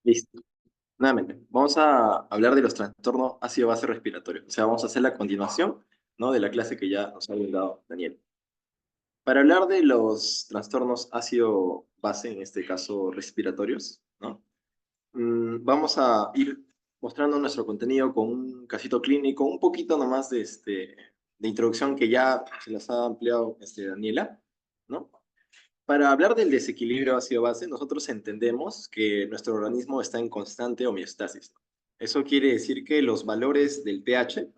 Listo. Nuevamente, vamos a hablar de los trastornos ácido-base respiratorios. O sea, vamos a hacer la continuación, ¿no? De la clase que ya nos ha dado Daniel. Para hablar de los trastornos ácido-base, en este caso respiratorios, ¿no? Vamos a ir mostrando nuestro contenido con un casito clínico, un poquito nomás de introducción que ya se las ha ampliado Daniela, ¿no? Para hablar del desequilibrio ácido-base, nosotros entendemos que nuestro organismo está en constante homeostasis. Eso quiere decir que los valores del pH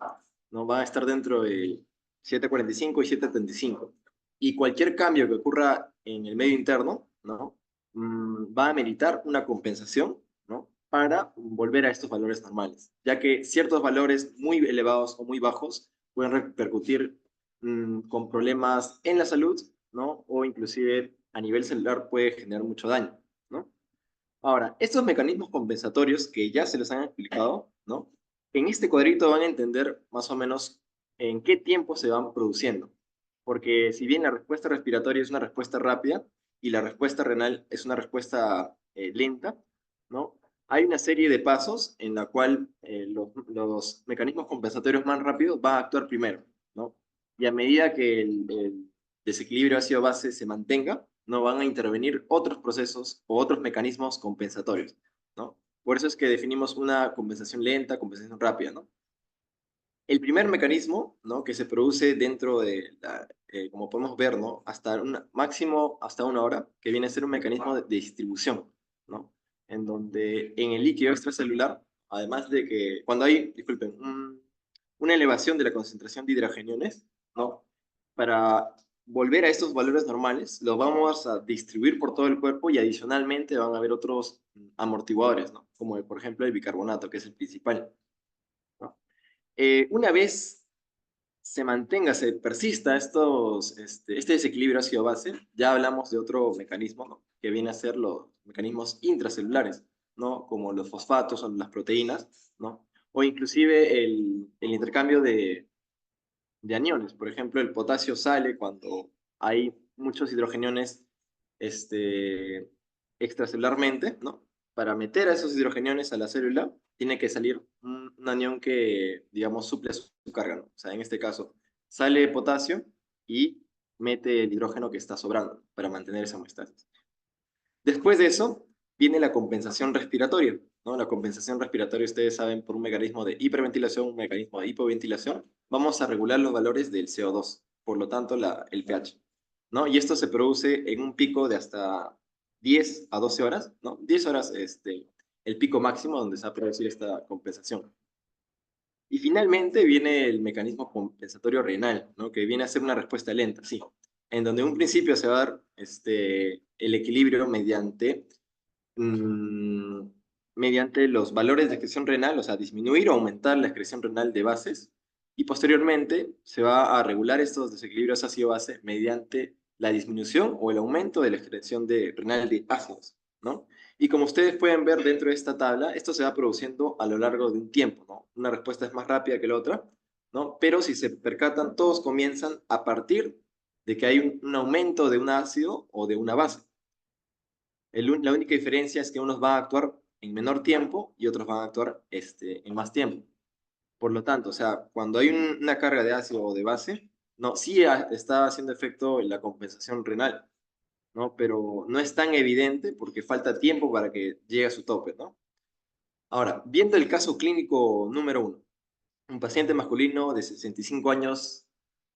no van a estar dentro de 7,45 y 7,35. Y cualquier cambio que ocurra en el medio interno, ¿no? Va a meritar una compensación, ¿no? Para volver a estos valores normales, ya que ciertos valores muy elevados o muy bajos pueden repercutir con problemas en la salud, ¿no? O inclusive a nivel celular puede generar mucho daño, ¿no? Ahora, estos mecanismos compensatorios que ya se les han explicado, ¿no? En este cuadrito van a entender más o menos en qué tiempo se van produciendo. Porque si bien la respuesta respiratoria es una respuesta rápida y la respuesta renal es una respuesta lenta, ¿no? Hay una serie de pasos en la cual los mecanismos compensatorios más rápidos van a actuar primero, ¿no? Y a medida que el desequilibrio ácido-base se mantenga, no van a intervenir otros procesos o otros mecanismos compensatorios, ¿no? Por eso es que definimos una compensación lenta, compensación rápida, ¿no? El primer mecanismo, ¿no? Que se produce dentro como podemos ver, ¿no? Hasta máximo hasta una hora, que viene a ser un mecanismo de distribución, ¿no? En donde en el líquido extracelular, además de que cuando hay, disculpen, una elevación de la concentración de hidrogeniones, ¿no? Para volver a estos valores normales, los vamos a distribuir por todo el cuerpo y adicionalmente van a haber otros amortiguadores, ¿no? Como por ejemplo el bicarbonato, que es el principal, ¿no? Una vez se mantenga, se persista este desequilibrio ácido-base, ya hablamos de otro mecanismo, ¿no? Que viene a ser los mecanismos intracelulares, ¿no? Como los fosfatos o las proteínas, ¿no? O inclusive el intercambio de aniones. Por ejemplo, el potasio sale cuando hay muchos hidrogeniones este, extracelularmente, ¿no? Para meter a esos hidrogeniones a la célula, tiene que salir un anión que, digamos, suple su carga, ¿no? O sea, en este caso, sale potasio y mete el hidrógeno que está sobrando para mantener esa homeostasis. Después de eso, viene la compensación respiratoria, ¿no? La compensación respiratoria, ustedes saben, por un mecanismo de hiperventilación, un mecanismo de hipoventilación, vamos a regular los valores del CO2, por lo tanto, el pH, ¿no? Y esto se produce en un pico de hasta 10 a 12 horas, ¿no? 10 horas, el pico máximo donde se va a producir esta compensación. Y finalmente viene el mecanismo compensatorio renal, ¿no? Que viene a ser una respuesta lenta, sí, en donde en un principio se va a dar el equilibrio mm, mediante los valores de excreción renal, o sea, disminuir o aumentar la excreción renal de bases, y posteriormente se va a regular estos desequilibrios ácido-base mediante la disminución o el aumento de la excreción renal de ácidos, ¿no? Y como ustedes pueden ver dentro de esta tabla, esto se va produciendo a lo largo de un tiempo, ¿no? Una respuesta es más rápida que la otra, ¿no? Pero si se percatan, todos comienzan a partir de que hay un aumento de un ácido o de una base. La única diferencia es que unos van a actuar en menor tiempo y otros van a actuar en más tiempo. Por lo tanto, o sea, cuando hay una carga de ácido o de base, no, sí está haciendo efecto la compensación renal, ¿no? Pero no es tan evidente porque falta tiempo para que llegue a su tope, ¿no? Ahora, viendo el caso clínico número uno, un paciente masculino de 65 años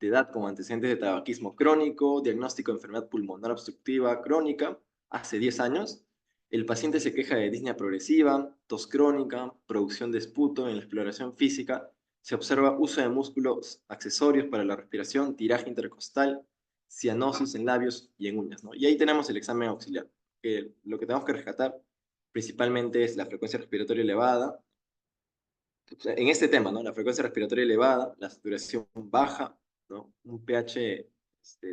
de edad con antecedentes de tabaquismo crónico, diagnóstico de enfermedad pulmonar obstructiva crónica, hace 10 años. El paciente se queja de disnea progresiva, tos crónica, producción de esputo en la exploración física. Se observa uso de músculos accesorios para la respiración, tiraje intercostal, cianosis en labios y en uñas, ¿no? Y ahí tenemos el examen auxiliar. Que lo que tenemos que rescatar principalmente es la frecuencia respiratoria elevada, en este tema, ¿no? La frecuencia respiratoria elevada, la saturación baja, ¿no? Un pH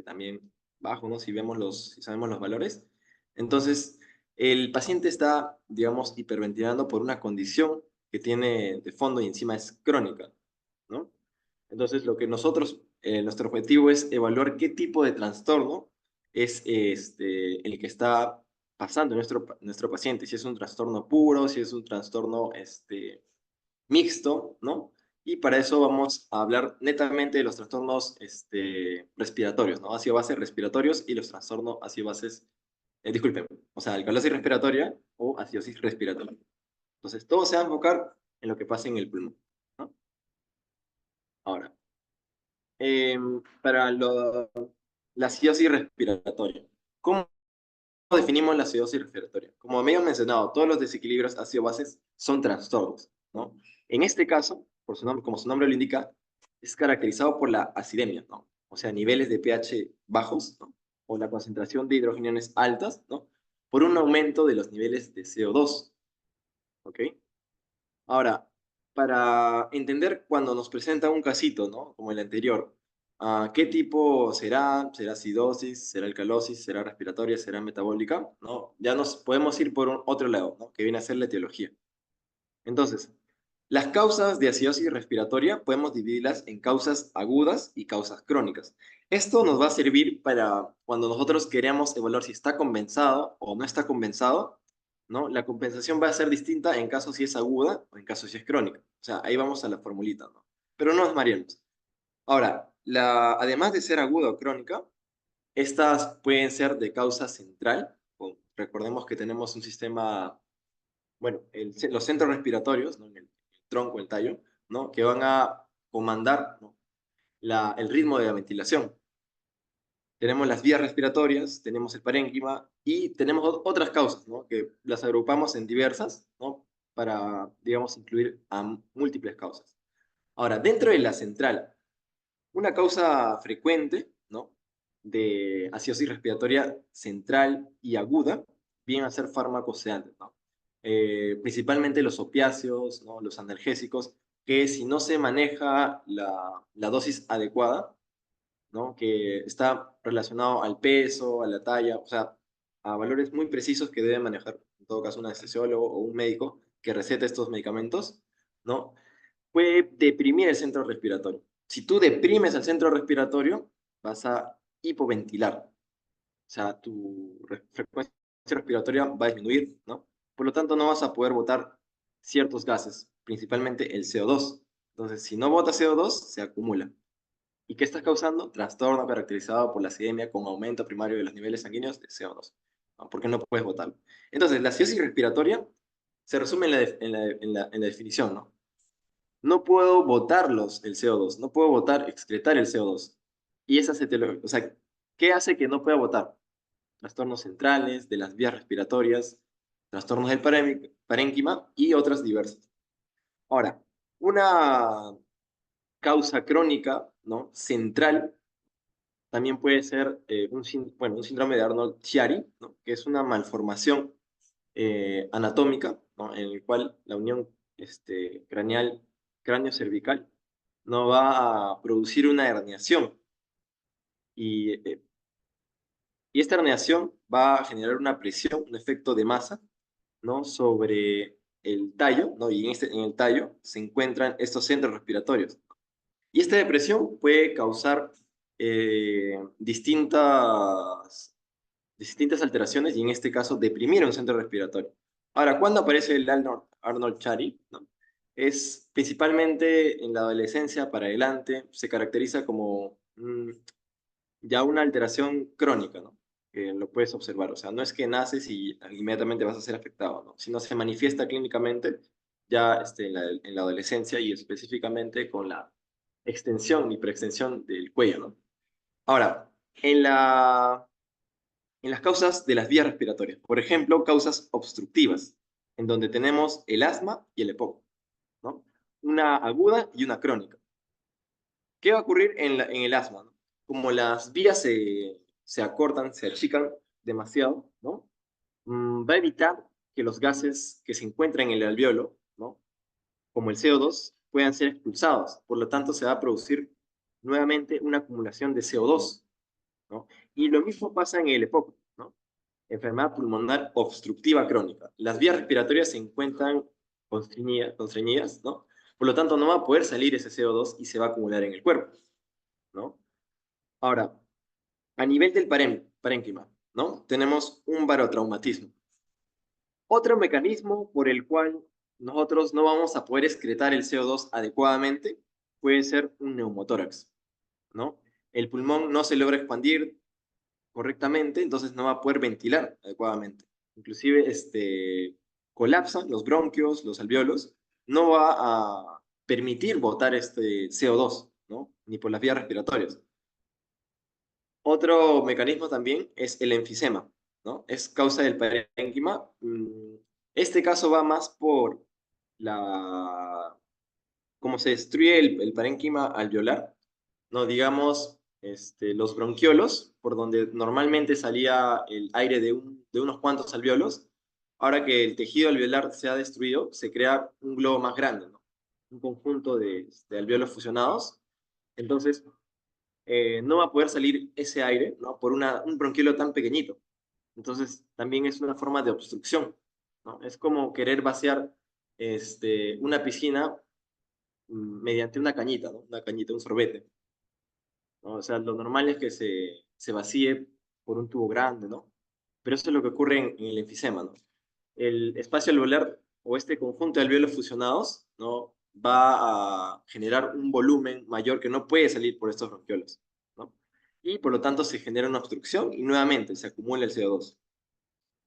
también bajo, ¿no? Si sabemos los valores. Entonces, el paciente está, digamos, hiperventilando por una condición que tiene de fondo y encima es crónica, ¿no? Entonces, nuestro objetivo es evaluar qué tipo de trastorno es el que está pasando en nuestro paciente, si es un trastorno puro, si es un trastorno mixto, ¿no? Y para eso vamos a hablar netamente de los trastornos respiratorios, ¿no? Ácido base respiratorios y los trastornos ácido bases, disculpen, o sea, alcalosis respiratoria o acidosis respiratoria. Entonces, todo se va a enfocar en lo que pasa en el pulmón, ¿no? Ahora, para la acidosis respiratoria. ¿Cómo definimos la acidosis respiratoria? Como habíamos mencionado, todos los desequilibrios ácido-bases son trastornos, ¿no? En este caso, por su nombre, como su nombre lo indica, es caracterizado por la acidemia, ¿no? O sea, niveles de pH bajos, ¿no? O la concentración de hidrogeniones altas, ¿no? Por un aumento de los niveles de CO2, ¿ok? Ahora, para entender cuando nos presenta un casito, ¿no? Como el anterior, ¿qué tipo será? ¿Será acidosis? ¿Será alcalosis? ¿Será respiratoria? ¿Será metabólica? ¿No? Ya nos podemos ir por otro lado, ¿no? Que viene a ser la etiología. Entonces, las causas de acidosis respiratoria podemos dividirlas en causas agudas y causas crónicas. Esto nos va a servir para cuando nosotros queremos evaluar si está compensado o no está compensado, ¿no? La compensación va a ser distinta en caso si es aguda o en caso si es crónica. O sea, ahí vamos a la formulita, ¿no? Pero no nos mareemos. Ahora, además de ser aguda o crónica, estas pueden ser de causa central. Recordemos que tenemos un sistema, bueno, los centros respiratorios, ¿no? En el tronco, el tallo, ¿no? Que van a comandar, ¿no? El ritmo de la ventilación. Tenemos las vías respiratorias, tenemos el parénquima y tenemos otras causas, ¿no? Que las agrupamos en diversas, ¿no? Para, digamos, incluir a múltiples causas. Ahora, dentro de la central, una causa frecuente, ¿no? De acidosis respiratoria central y aguda vienen a ser fármacos sedantes, ¿no? Principalmente los opiáceos, ¿no? Los analgésicos, que si no se maneja la dosis adecuada, ¿no? Que está relacionado al peso, a la talla, o sea, a valores muy precisos que debe manejar, en todo caso, un anestesiólogo o un médico que recete estos medicamentos, ¿no? Puede deprimir el centro respiratorio. Si tú deprimes el centro respiratorio, vas a hipoventilar. O sea, tu frecuencia respiratoria va a disminuir, ¿no? Por lo tanto, no vas a poder botar ciertos gases, principalmente el CO2. Entonces, si no botas CO2, se acumula. ¿Y qué está causando? Trastorno caracterizado por la acidemia con aumento primario de los niveles sanguíneos de CO2, ¿no? Porque no puedes botarlo. Entonces, la acidosis respiratoria se resume en la definición, ¿no? No puedo botarlos el CO2, no puedo botar, excretar el CO2. Y esa o sea, ¿qué hace que no pueda botar? Trastornos centrales, de las vías respiratorias, trastornos del parénquima y otras diversas. Ahora, una causa crónica, ¿no? Central también puede ser un síndrome de Arnold-Chiari, ¿no? Que es una malformación anatómica, ¿no? En el cual la unión craneal, cráneo-cervical, no va a producir una herniación. Y esta herniación va a generar una presión, un efecto de masa, ¿no? Sobre el tallo, ¿no? Y en el tallo se encuentran estos centros respiratorios. Y esta depresión puede causar distintas alteraciones y en este caso deprimir un centro respiratorio. Ahora, ¿cuándo aparece el Arnold-Chiari? ¿No? Es principalmente en la adolescencia para adelante, se caracteriza como ya una alteración crónica, ¿no? Que lo puedes observar, o sea, no es que naces y inmediatamente vas a ser afectado, ¿no? Sino se manifiesta clínicamente ya en la adolescencia y específicamente con la extensión y preextensión del cuello, ¿no? Ahora, en las causas de las vías respiratorias, por ejemplo, causas obstructivas, en donde tenemos el asma y el EPOC, ¿no? Una aguda y una crónica. ¿Qué va a ocurrir en el asma, ¿no? Como las vías se acortan, se achican demasiado, ¿no? Va a evitar que los gases que se encuentran en el alveolo, ¿no? Como el CO2, puedan ser expulsados. Por lo tanto, se va a producir nuevamente una acumulación de CO2, ¿no? Y lo mismo pasa en el EPOC, ¿no? Enfermedad pulmonar obstructiva crónica. Las vías respiratorias se encuentran constreñidas, ¿no? Por lo tanto, no va a poder salir ese CO2 y se va a acumular en el cuerpo, ¿no? Ahora, a nivel del parénquima, ¿no? Tenemos un barotraumatismo. Otro mecanismo por el cual nosotros no vamos a poder excretar el CO2 adecuadamente puede ser un neumotórax, ¿no? El pulmón no se logra expandir correctamente, entonces no va a poder ventilar adecuadamente. Inclusive colapsan los bronquios, los alveolos, no va a permitir botar este CO2, ¿no? Ni por las vías respiratorias. Otro mecanismo también es el enfisema, ¿no? Es causa del parénquima. Este caso va más por la cómo se destruye el parénquima alveolar, ¿no? Digamos, los bronquiolos, por donde normalmente salía el aire de unos cuantos alveolos, ahora que el tejido alveolar se ha destruido, se crea un globo más grande, ¿no? Un conjunto de alveolos fusionados. Entonces, no va a poder salir ese aire, ¿no? Por un bronquiolo tan pequeñito. Entonces, también es una forma de obstrucción, ¿no? Es como querer vaciar una piscina mediante una cañita, ¿no? Una cañita, un sorbete, ¿no? O sea, lo normal es que se vacíe por un tubo grande, ¿no? Pero eso es lo que ocurre en el enfisema, ¿no? El espacio alveolar o este conjunto de alveolos fusionados, ¿no? Va a generar un volumen mayor que no puede salir por estos bronquiolos, ¿no? Y por lo tanto se genera una obstrucción y nuevamente se acumula el CO2.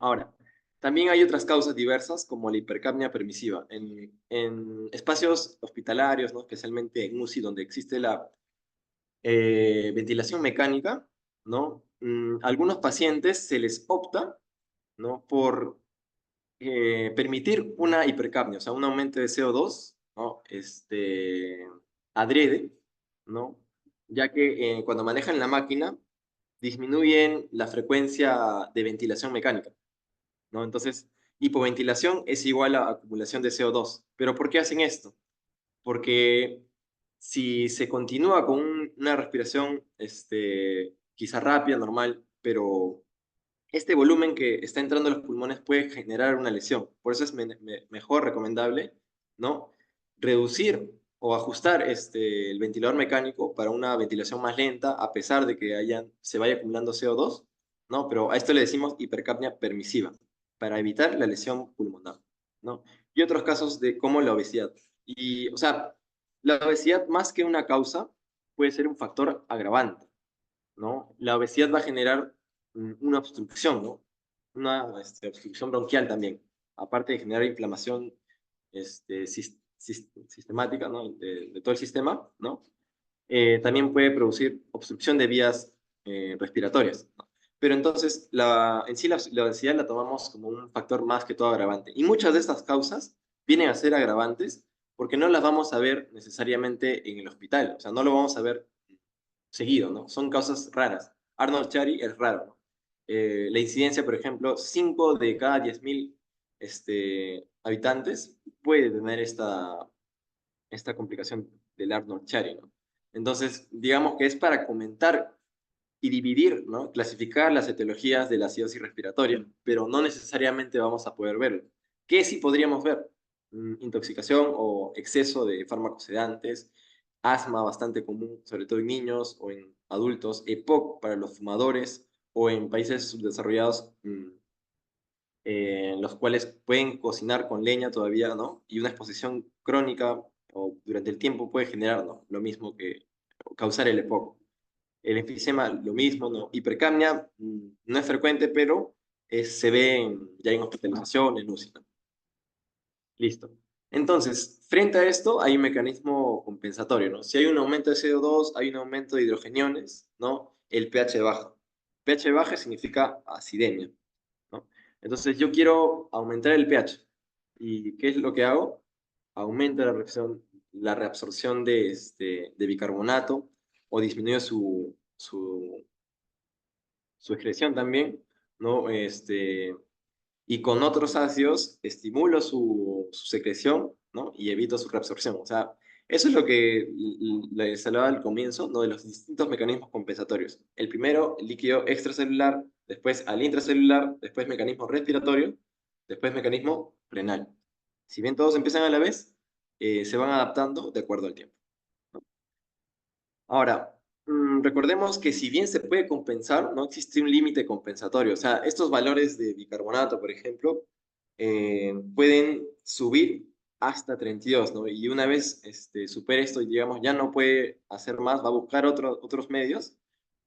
Ahora, también hay otras causas diversas como la hipercapnia permisiva. En espacios hospitalarios, ¿no? Especialmente en UCI, donde existe la ventilación mecánica, ¿no? Algunos pacientes se les opta, ¿no? Por permitir una hipercapnia, o sea, un aumento de CO2, ¿no? Adrede, ¿no? Ya que cuando manejan la máquina disminuyen la frecuencia de ventilación mecánica, ¿no? Entonces, hipoventilación es igual a acumulación de CO2. ¿Pero por qué hacen esto? Porque si se continúa con una respiración quizá rápida, normal, pero este volumen que está entrando a los pulmones puede generar una lesión. Por eso es mejor recomendable, ¿no? Reducir o ajustar el ventilador mecánico para una ventilación más lenta, a pesar de que se vaya acumulando CO2, ¿no? Pero a esto le decimos hipercapnia permisiva, para evitar la lesión pulmonar, ¿no? Y otros casos de como la obesidad. Y, o sea, la obesidad más que una causa puede ser un factor agravante, ¿no? La obesidad va a generar una obstrucción, ¿no? Una obstrucción bronquial también, aparte de generar inflamación sistemática, ¿no? De todo el sistema, ¿no? También puede producir obstrucción de vías respiratorias, ¿no? Pero entonces, en sí la obesidad la tomamos como un factor más que todo agravante. Y muchas de estas causas vienen a ser agravantes porque no las vamos a ver necesariamente en el hospital, o sea, no lo vamos a ver seguido, ¿no? Son causas raras. Arnold Chiari es raro, ¿no? La incidencia, por ejemplo, 5 de cada 10.000 habitantes puede tener esta complicación del Arnold Chiari, ¿no? Entonces, digamos que es para comentar y dividir, ¿no? Clasificar las etiologías de la acidosis respiratoria, pero no necesariamente vamos a poder verlo. ¿Qué sí podríamos ver? Intoxicación o exceso de fármacos sedantes, asma bastante común, sobre todo en niños o en adultos, EPOC para los fumadores o en países subdesarrollados, en los cuales pueden cocinar con leña todavía, ¿no? Y una exposición crónica o durante el tiempo puede generar, ¿no? Lo mismo que causar el EPOC. El enfisema, lo mismo, ¿no? Hipercapnia, no es frecuente, pero se ve ya en hospitalización, en UCI, ¿no? Listo. Entonces, frente a esto, hay un mecanismo compensatorio, ¿no? Si hay un aumento de CO2, hay un aumento de hidrogeniones, ¿no? El pH baja. pH baja significa acidemia, ¿no? Entonces, yo quiero aumentar el pH. ¿Y qué es lo que hago? Aumento la reabsorción de bicarbonato o disminuye su excreción también, ¿no? Y con otros ácidos estimulo su secreción, ¿no? Y evito su reabsorción. O sea, eso es lo que les hablaba al comienzo, ¿no? De los distintos mecanismos compensatorios. El primero, el líquido extracelular, después al intracelular, después mecanismo respiratorio, después mecanismo renal. Si bien todos empiezan a la vez, se van adaptando de acuerdo al tiempo, ¿no? Ahora, Recordemos que si bien se puede compensar, no existe un límite compensatorio. O sea, estos valores de bicarbonato, por ejemplo, pueden subir hasta 32, ¿no? Y una vez supere esto, digamos, ya no puede hacer más, va a buscar otros medios,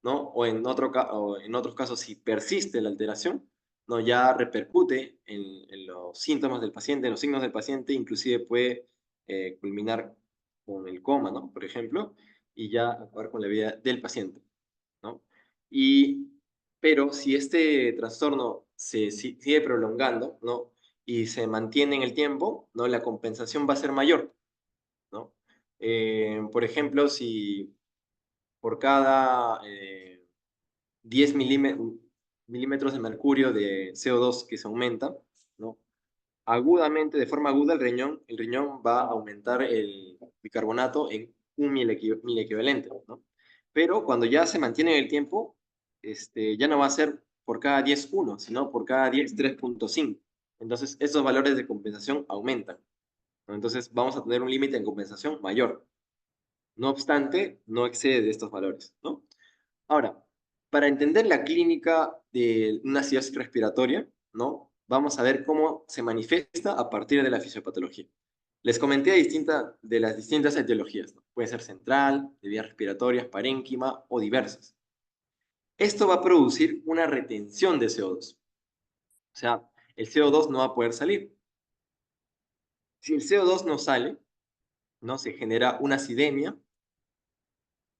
¿no? O en otros casos, si persiste la alteración, ¿no? Ya repercute en los síntomas del paciente, en los signos del paciente, inclusive puede culminar con el coma, ¿no? Por ejemplo, y ya acabar con la vida del paciente, ¿no? Y, pero si este trastorno sigue prolongando, ¿no? Y se mantiene en el tiempo, ¿no? La compensación va a ser mayor, ¿no? Por ejemplo, si por cada 10 milímetros de mercurio de CO2 que se aumenta, ¿no? Agudamente, de forma aguda, el riñón va a aumentar el bicarbonato en un mil equivalente, ¿no? Pero cuando ya se mantiene en el tiempo, ya no va a ser por cada 10 1, sino por cada 10 3,5. Entonces, esos valores de compensación aumentan, ¿no? Entonces, vamos a tener un límite de compensación mayor. No obstante, no excede de estos valores, ¿no? Ahora, para entender la clínica de una acidosis respiratoria, ¿no? Vamos a ver cómo se manifiesta a partir de la fisiopatología. Les comenté de las distintas etiologías, ¿no? Puede ser central, de vías respiratorias, parénquima o diversas. Esto va a producir una retención de CO2. O sea, el CO2 no va a poder salir. Si el CO2 no sale, ¿no? Se genera una acidemia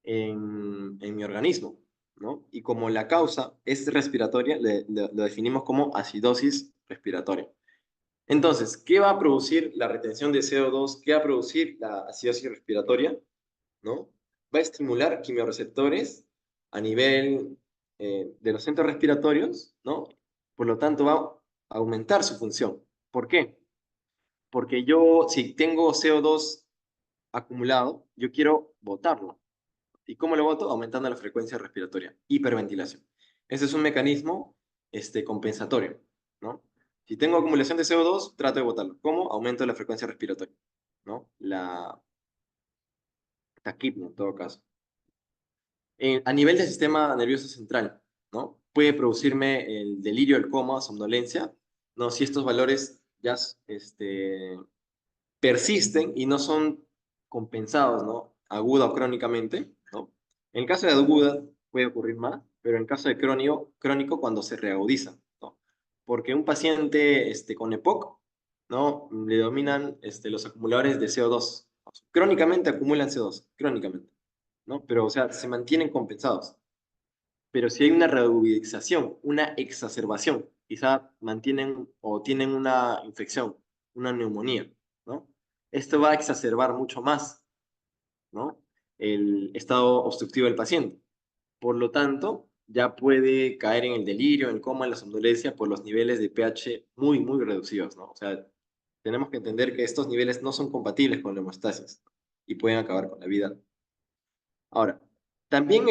en mi organismo, ¿no? Y como la causa es respiratoria, lo definimos como acidosis respiratoria. Entonces, ¿qué va a producir la retención de CO2? ¿Qué va a producir la acidosis respiratoria? ¿No? Va a estimular quimiorreceptores a nivel de los centros respiratorios, ¿no? Por lo tanto, va a aumentar su función. ¿Por qué? Porque yo, si tengo CO2 acumulado, yo quiero botarlo. ¿Y cómo lo boto? Aumentando la frecuencia respiratoria, hiperventilación. Ese es un mecanismo compensatorio, ¿no? Si tengo acumulación de CO2, trato de botarlo. ¿Cómo? Aumento la frecuencia respiratoria, ¿no? La taquipnea, en todo caso. A nivel del sistema nervioso central, ¿no? Puede producirme el delirio, el coma, somnolencia, ¿no? Si estos valores ya persisten y no son compensados, ¿no? Aguda o crónicamente, ¿no? En el caso de aguda puede ocurrir más, pero en el caso de crónico cuando se reagudiza, ¿no? Porque un paciente con EPOC, ¿no? Le dominan los acumuladores de CO2. Crónicamente acumulan CO2, crónicamente, ¿no? Pero, o sea, se mantienen compensados. Pero si hay una reagudización, una exacerbación, quizá mantienen o tienen una infección, una neumonía, ¿no? Esto va a exacerbar mucho más, ¿no? El estado obstructivo del paciente. Por lo tanto, ya puede caer en el delirio, en el coma, en la somnolencia por los niveles de pH muy, muy reducidos, ¿no? O sea, tenemos que entender que estos niveles no son compatibles con la hemostasis y pueden acabar con la vida. Ahora, también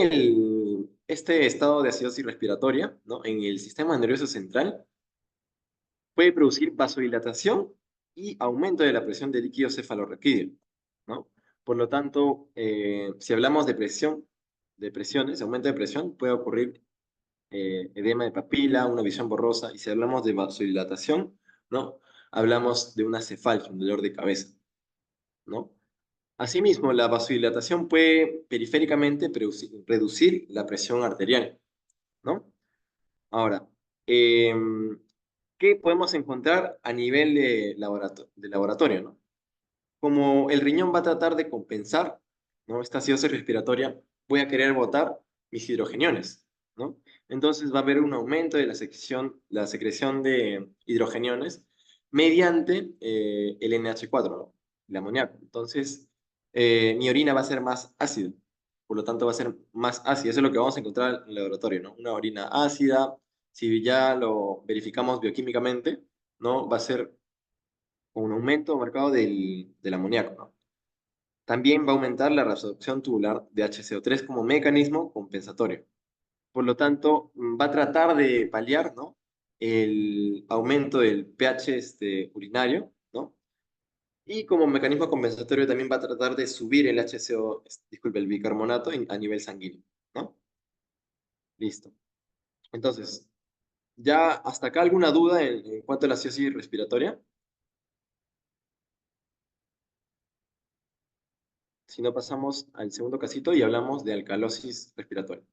este estado de acidosis respiratoria, ¿no? En el sistema nervioso central puede producir vasodilatación y aumento de la presión del líquido cefalorraquídeo, ¿no? Por lo tanto, si hablamos de presión, de presiones, aumento de presión, puede ocurrir edema de papila, una visión borrosa, y si hablamos de vasodilatación, ¿no? Hablamos de una cefalgia, un dolor de cabeza, ¿no? Asimismo, la vasodilatación puede periféricamente reducir la presión arterial, ¿no? Ahora, ¿qué podemos encontrar a nivel de laboratorio, ¿no? Como el riñón va a tratar de compensar, ¿no? Esta acidosis respiratoria, voy a querer botar mis hidrogeniones, ¿no? Entonces va a haber un aumento de la secreción de hidrogeniones mediante el NH4, ¿no? El amoníaco. Entonces, mi orina va a ser más ácida, por lo tanto va a ser más ácida. Eso es lo que vamos a encontrar en el laboratorio, ¿no? Una orina ácida, si ya lo verificamos bioquímicamente, ¿no? Va a ser un aumento marcado del amoníaco, ¿no? También va a aumentar la reabsorción tubular de HCO3 como mecanismo compensatorio. Por lo tanto, va a tratar de paliar, ¿no? El aumento del pH urinario, ¿no? Y como mecanismo compensatorio también va a tratar de subir el HCO, disculpe, el bicarbonato a nivel sanguíneo, ¿no? Listo. Entonces, ¿ya hasta acá alguna duda en cuanto a la acidosis respiratoria? Si no, pasamos al segundo casito y hablamos de alcalosis respiratoria,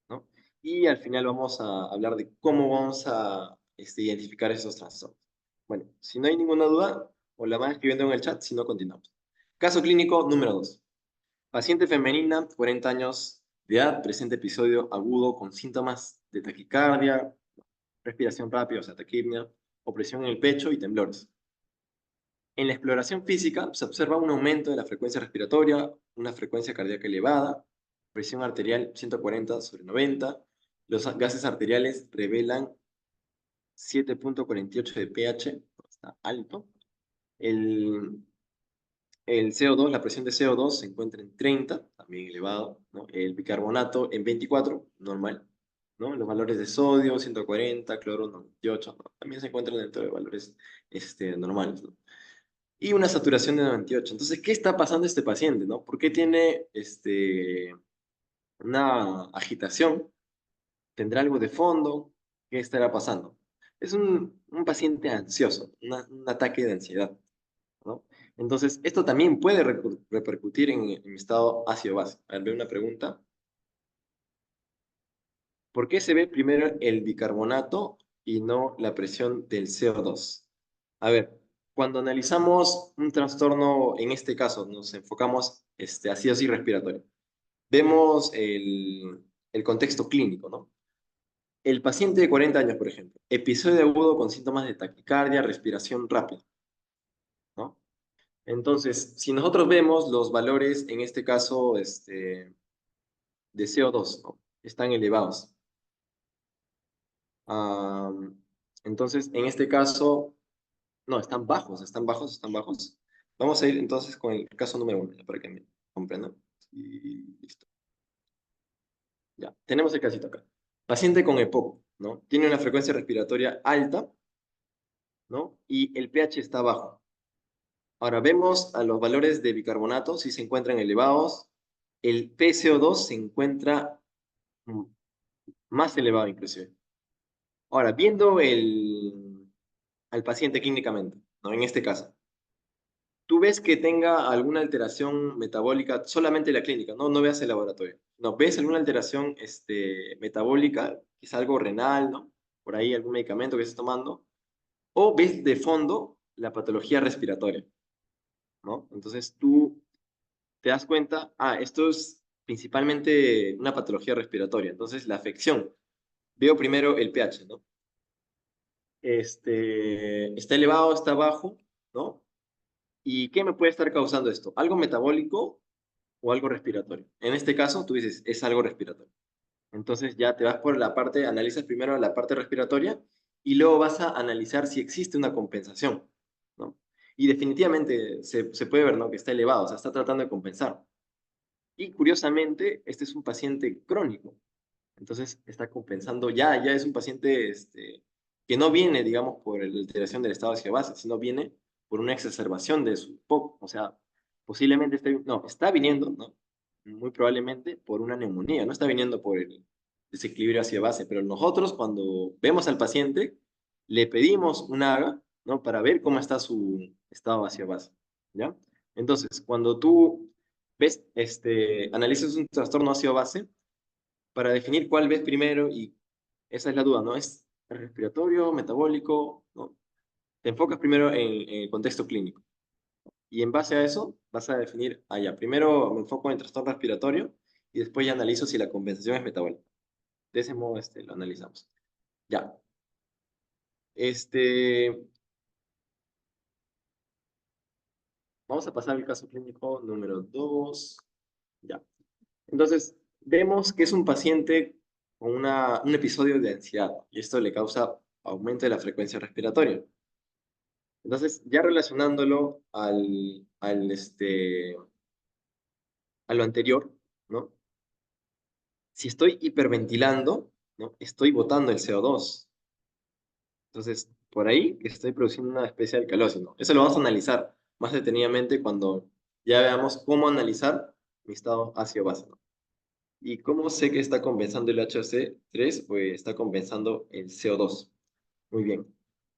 ¿no? Y al final vamos a hablar de cómo vamos a identificar esos trastornos. Bueno, si no hay ninguna duda, o la van escribiendo en el chat, si no, continuamos. Caso clínico número 2. Paciente femenina, 40 años de edad, presente episodio agudo con síntomas de taquicardia, respiración rápida, o sea, taquipnea, opresión en el pecho y temblores. En la exploración física se observa un aumento de la frecuencia respiratoria, una frecuencia cardíaca elevada, presión arterial 140/90. Los gases arteriales revelan 7,48 de pH, está alto. El, el CO2, la presión de CO2 se encuentra en 30, también elevado, ¿no? El bicarbonato en 24, normal, ¿no? Los valores de sodio, 140, cloro, 98, ¿no? También se encuentran dentro de valores normales, ¿no? Y una saturación de 98. Entonces, ¿qué está pasando a este paciente, no? ¿Por qué tiene una agitación? ¿Tendrá algo de fondo? ¿Qué estará pasando? Es un paciente ansioso, un ataque de ansiedad, ¿no? Entonces, esto también puede repercutir en mi estado ácido-base. A ver, veo una pregunta. ¿Por qué se ve primero el bicarbonato y no la presión del CO2? A ver, cuando analizamos un trastorno, en este caso nos enfocamos acidosis respiratoria, vemos el contexto clínico, ¿no? El paciente de 40 años, por ejemplo, episodio agudo con síntomas de taquicardia, respiración rápida, ¿no? Entonces, si nosotros vemos los valores, en este caso, de CO2, ¿no? Están elevados. Ah, entonces, en este caso, no, están bajos, están bajos, están bajos. Vamos a ir entonces con el caso número uno, para que me comprendan. Y listo. Ya, tenemos el casito acá. Paciente con EPOC, ¿no? Tiene una frecuencia respiratoria alta, ¿no? Y el pH está bajo. Ahora vemos a los valores de bicarbonato, si se encuentran elevados. El PCO2 se encuentra mm, más elevado inclusive. Ahora, viendo al paciente clínicamente, ¿no? En este caso, tú ves que tenga alguna alteración metabólica, solamente la clínica, no, no veas el laboratorio. No, ves alguna alteración metabólica, quizá algo renal, ¿no? Por ahí algún medicamento que estés tomando, o ves de fondo la patología respiratoria, ¿no? Entonces tú te das cuenta, esto es principalmente una patología respiratoria, entonces la afección. Veo primero el pH, ¿no? Está elevado, está bajo, ¿no? ¿Y qué me puede estar causando esto? ¿Algo metabólico o algo respiratorio? En este caso, tú dices, es algo respiratorio. Entonces ya te vas por la parte, analizas primero la parte respiratoria y luego vas a analizar si existe una compensación, ¿no? Y definitivamente se puede ver, ¿no? Que está elevado, o sea, está tratando de compensar. Y curiosamente, este es un paciente crónico, entonces está compensando, ya es un paciente que no viene, digamos, por la alteración del estado hacia base, sino viene por una exacerbación de su POC, o sea, posiblemente no, está viniendo, ¿no? Muy probablemente por una neumonía, no está viniendo por el desequilibrio hacia base, pero nosotros cuando vemos al paciente, le pedimos un AGA, ¿no? Para ver cómo está su estado hacia base, ¿ya? Entonces, cuando tú ves, analizas un trastorno ácido base, para definir cuál ves primero, y esa es la duda, ¿no? ¿Es respiratorio, metabólico? ¿No? Te enfocas primero en el contexto clínico. Y en base a eso vas a definir, ya, primero me enfoco en el trastorno respiratorio y después ya analizo si la compensación es metabólica. De ese modo lo analizamos. Ya. Este, Vamos a pasar al caso clínico número 2. Ya. Entonces, vemos que es un paciente con un episodio de ansiedad y esto le causa aumento de la frecuencia respiratoria. Entonces, ya relacionándolo a lo anterior, ¿no? Si estoy hiperventilando, ¿no? Estoy botando el CO2. Entonces, por ahí estoy produciendo una especie de alcalosis, ¿no? Eso lo vamos a analizar más detenidamente cuando ya veamos cómo analizar mi estado ácido-base, ¿no? ¿Y cómo sé que está compensando el HC3? Pues está compensando el CO2. Muy bien.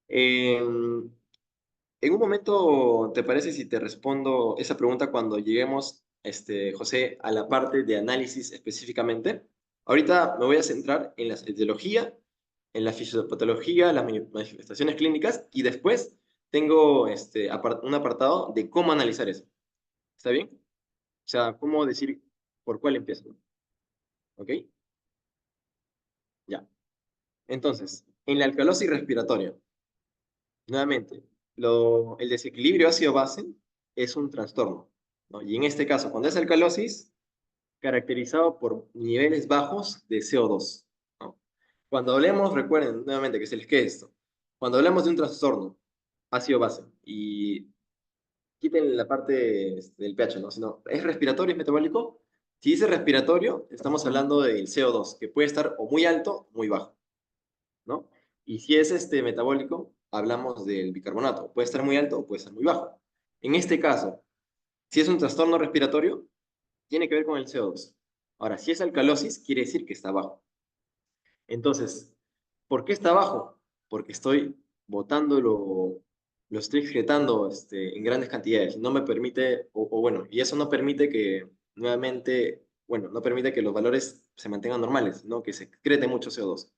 En un momento, ¿te parece si te respondo esa pregunta cuando lleguemos, José, a la parte de análisis específicamente? Ahorita me voy a centrar en la etiología, en la fisiopatología, las manifestaciones clínicas y después tengo un apartado de cómo analizar eso. ¿Está bien? O sea, cómo decir por cuál empiezo, ¿no? ¿Ok? Ya. Entonces, en la alcalosis respiratoria, nuevamente, el desequilibrio ácido-base es un trastorno, ¿no? Y en este caso, cuando es alcalosis, caracterizado por niveles bajos de CO2, ¿no? Cuando hablemos, recuerden nuevamente que se les quede esto, cuando hablamos de un trastorno ácido-base, y quiten la parte del pH, ¿no? Sino, ¿es respiratorio, es metabólico? Si dice respiratorio, estamos hablando del CO2, que puede estar o muy alto o muy bajo, ¿no? Y si es metabólico, hablamos del bicarbonato. Puede estar muy alto o puede estar muy bajo. En este caso, si es un trastorno respiratorio, tiene que ver con el CO2. Ahora, si es alcalosis, quiere decir que está bajo. Entonces, ¿por qué está bajo? Porque estoy botando lo estoy excretando en grandes cantidades. No me permite, o bueno, y eso no permite que nuevamente, bueno, no permite que los valores se mantengan normales, ¿no? Que se excrete mucho CO2,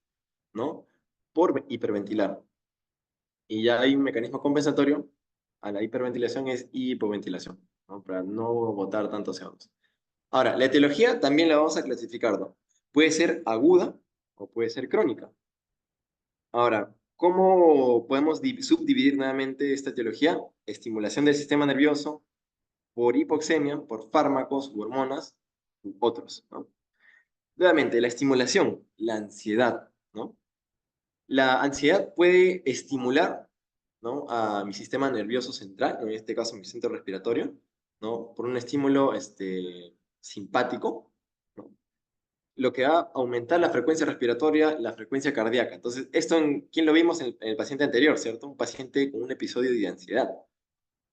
¿no? Por hiperventilar. Y ya hay un mecanismo compensatorio a la hiperventilación es hipoventilación, ¿no? Para no botar tanto CO2. Ahora, la etiología también la vamos a clasificar, ¿no? Puede ser aguda o puede ser crónica. Ahora, ¿cómo podemos subdividir nuevamente esta etiología? Estimulación del sistema nervioso por hipoxemia, por fármacos u hormonas u otros, ¿no? Nuevamente, la estimulación, la ansiedad, ¿no? La ansiedad puede estimular, ¿no? A mi sistema nervioso central, en este caso mi centro respiratorio, ¿no? Por un estímulo simpático, ¿no? Lo que va a aumentar la frecuencia respiratoria, la frecuencia cardíaca. Entonces, esto en quién lo vimos en el paciente anterior, ¿cierto? Un paciente con un episodio de ansiedad,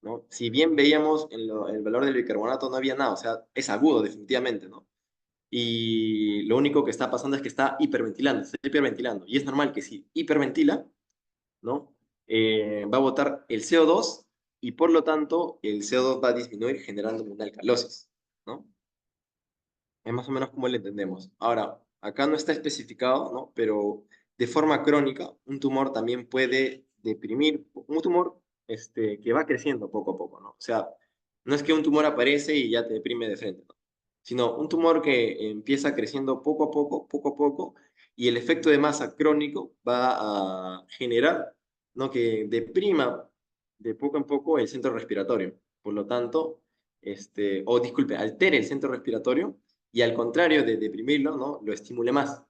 ¿no? Si bien veíamos el valor del bicarbonato no había nada, o sea, es agudo definitivamente, ¿no? Y lo único que está pasando es que está hiperventilando, está hiperventilando. Y es normal que si hiperventila, ¿no? Va a botar el CO2 y por lo tanto el CO2 va a disminuir generando una alcalosis, ¿no? Es más o menos como lo entendemos. Ahora, acá no está especificado, ¿no? Pero de forma crónica, un tumor también puede deprimir, un tumor que va creciendo poco a poco, ¿no? O sea, no es que un tumor aparece y ya te deprime de frente, ¿no? Sino un tumor que empieza creciendo poco a poco, y el efecto de masa crónico va a generar, ¿no? Que deprima de poco en poco el centro respiratorio. Por lo tanto, o disculpe, altere el centro respiratorio y al contrario de deprimirlo, ¿no? Lo estimule más,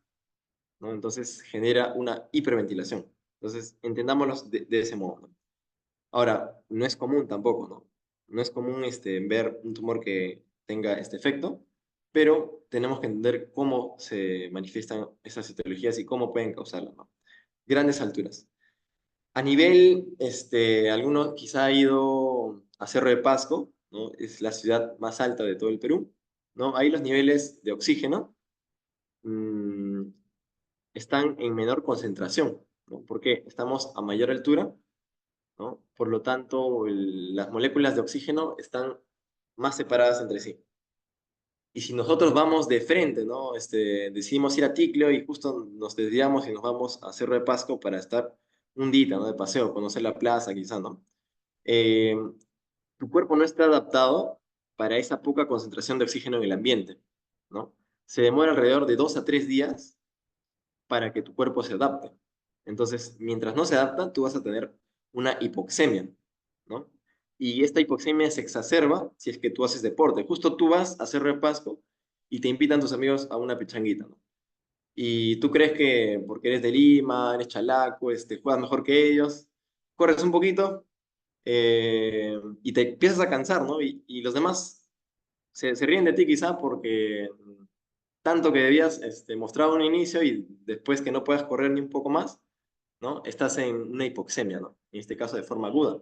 ¿no? Entonces genera una hiperventilación. Entonces, entendámoslo de ese modo, ¿no? Ahora, no es común tampoco, ¿no? No es común ver un tumor que tenga este efecto, pero tenemos que entender cómo se manifiestan esas etiologías y cómo pueden causarlas, ¿no? Grandes alturas. A nivel, alguno quizá ha ido a Cerro de Pasco, ¿no? Es la ciudad más alta de todo el Perú, ¿no? Ahí los niveles de oxígeno mm, están en menor concentración, ¿no? Porque estamos a mayor altura, ¿no? Por lo tanto, las moléculas de oxígeno están más separadas entre sí. Y si nosotros vamos de frente, ¿no? Decidimos ir a Ticlio y justo nos desviamos y nos vamos a Cerro de Pasco para estar un día, ¿no? De paseo, conocer la plaza, quizá, ¿no? Eh, Tu cuerpo no está adaptado para esa poca concentración de oxígeno en el ambiente, ¿no? Se demora alrededor de 2 a 3 días para que tu cuerpo se adapte. Entonces, mientras no se adapta, tú vas a tener una hipoxemia, ¿no? Y esta hipoxemia se exacerba si es que tú haces deporte. Justo tú vas a hacer repasco y te invitan tus amigos a una pichanguita, ¿no? Y tú crees que porque eres de Lima, eres chalaco, juegas mejor que ellos, corres un poquito y te empiezas a cansar, ¿no? Y los demás se ríen de ti quizá porque tanto que debías mostrar un inicio y después que no puedas correr ni un poco más, ¿no? Estás en una hipoxemia, ¿no? En este caso de forma aguda.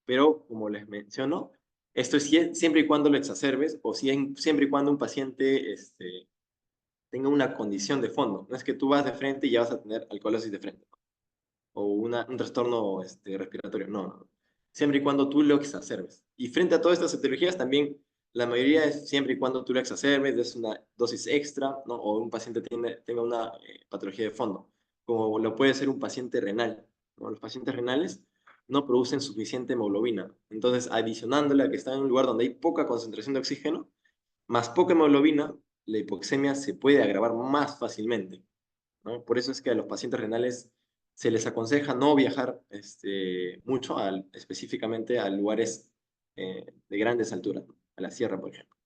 pero como les menciono, esto es siempre y cuando lo exacerbes o siempre y cuando un paciente tenga una condición de fondo. No es que tú vas de frente y ya vas a tener alcoholosis de frente o un trastorno respiratorio. No, no. Siempre y cuando tú lo exacerbes. Y frente a todas estas etiologías, también la mayoría es siempre y cuando tú lo exacerbes, des una dosis extra, ¿no? O un paciente tenga una patología de fondo, como lo puede ser un paciente renal, ¿no? Los pacientes renales no producen suficiente hemoglobina. Entonces, adicionándole a que están en un lugar donde hay poca concentración de oxígeno, más poca hemoglobina, la hipoxemia se puede agravar más fácilmente, ¿no? Por eso es que a los pacientes renales se les aconseja no viajar mucho, específicamente a lugares de grandes alturas, ¿no? A la sierra, por ejemplo.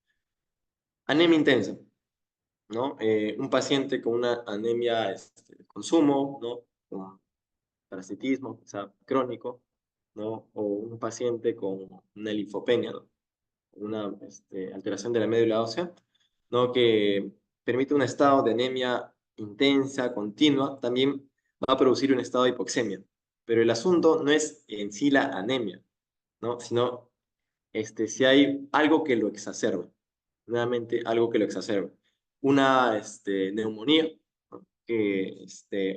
Anemia intensa, ¿no? Un paciente con una anemia de consumo, ¿no? Con parasitismo, o sea, crónico, ¿no? O un paciente con una linfopenia, ¿no? Una alteración de la médula ósea, ¿no? Que permite un estado de anemia intensa, continua, también va a producir un estado de hipoxemia. Pero el asunto no es en sí la anemia, ¿no? Sino si hay algo que lo exacerbe, nuevamente algo que lo exacerbe. Una neumonía, ¿no? Que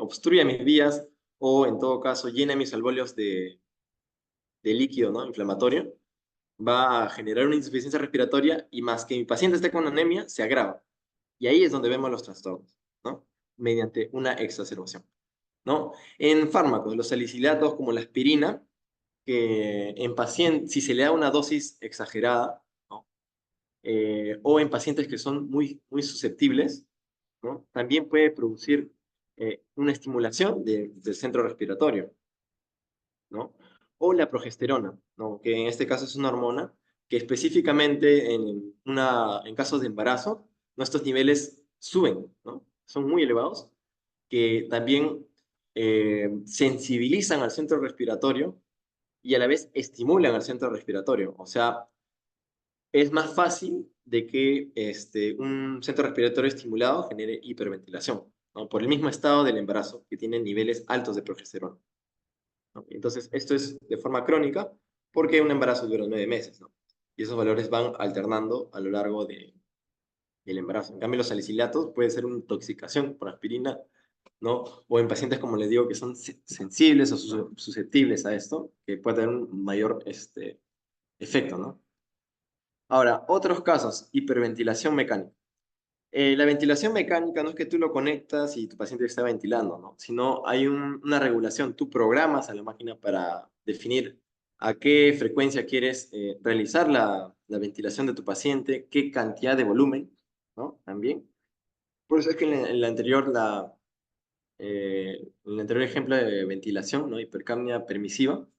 obstruye mis vías o en todo caso llena mis alvéolos de líquido, ¿no? Inflamatorio, va a generar una insuficiencia respiratoria y más que mi paciente esté con anemia, se agrava. Y ahí es donde vemos los trastornos, ¿no? Mediante una exacerbación, ¿no? En fármacos, los salicilatos como la aspirina, que en pacientes, si se le da una dosis exagerada, ¿no? O en pacientes que son muy, muy susceptibles, ¿no? También puede producir una estimulación del centro respiratorio, ¿no? O la progesterona, ¿no? Que en este caso es una hormona que específicamente en casos de embarazo, nuestros niveles suben, ¿no? Son muy elevados, que también sensibilizan al centro respiratorio y a la vez estimulan al centro respiratorio. O sea, es más fácil de que un centro respiratorio estimulado genere hiperventilación, ¿no? Por el mismo estado del embarazo, que tiene niveles altos de progesterona, ¿no? Entonces, esto es de forma crónica porque un embarazo dura 9 meses, ¿no? Y esos valores van alternando a lo largo del embarazo. En cambio, los salicilatos puede ser una intoxicación por aspirina, ¿no? O en pacientes, como les digo, que son sensibles o susceptibles a esto, que puede tener un mayor efecto, ¿no? Ahora, otros casos, hiperventilación mecánica. La ventilación mecánica no es que tú lo conectas y tu paciente está ventilando, ¿no? Sino hay una regulación. Tú programas a la máquina para definir a qué frecuencia quieres realizar la ventilación de tu paciente, qué cantidad de volumen, ¿no? También. Por eso es que en la anterior, en el anterior ejemplo de ventilación, ¿no? Hipercapnia permisiva,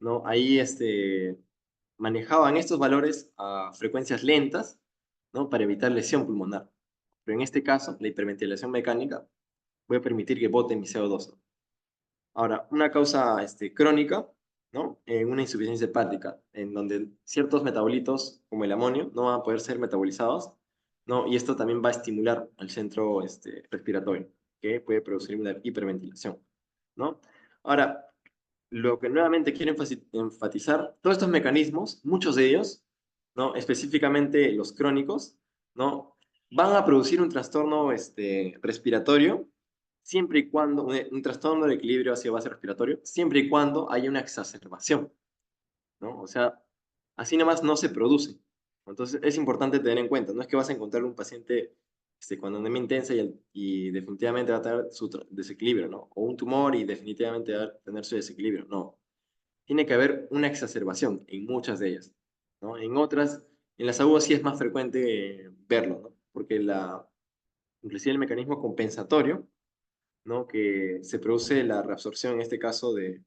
¿no? Ahí manejaban estos valores a frecuencias lentas, ¿no? Para evitar lesión pulmonar. Pero en este caso, la hiperventilación mecánica puede permitir que bote mi CO2, ¿no? Ahora, una causa crónica, ¿no? Una insuficiencia hepática, en donde ciertos metabolitos, como el amonio, no van a poder ser metabolizados, ¿no? Y esto también va a estimular al centro respiratorio, que puede producir una hiperventilación, ¿no? Ahora, lo que nuevamente quiero enfatizar, todos estos mecanismos, muchos de ellos, ¿no? Específicamente los crónicos, ¿no? Van a producir un trastorno respiratorio siempre y cuando, un trastorno de equilibrio hacia base respiratorio, siempre y cuando haya una exacerbación, ¿no? O sea, así nomás no se produce. Entonces es importante tener en cuenta, no es que vas a encontrar un paciente con anemia intensa y definitivamente va a tener su desequilibrio, ¿no? O un tumor y definitivamente va a tener su desequilibrio, no. Tiene que haber una exacerbación en muchas de ellas, ¿no? En otras, en las agudas sí es más frecuente verlo, ¿no? Porque inclusive el mecanismo compensatorio, ¿no? Que se produce la reabsorción, en este caso, de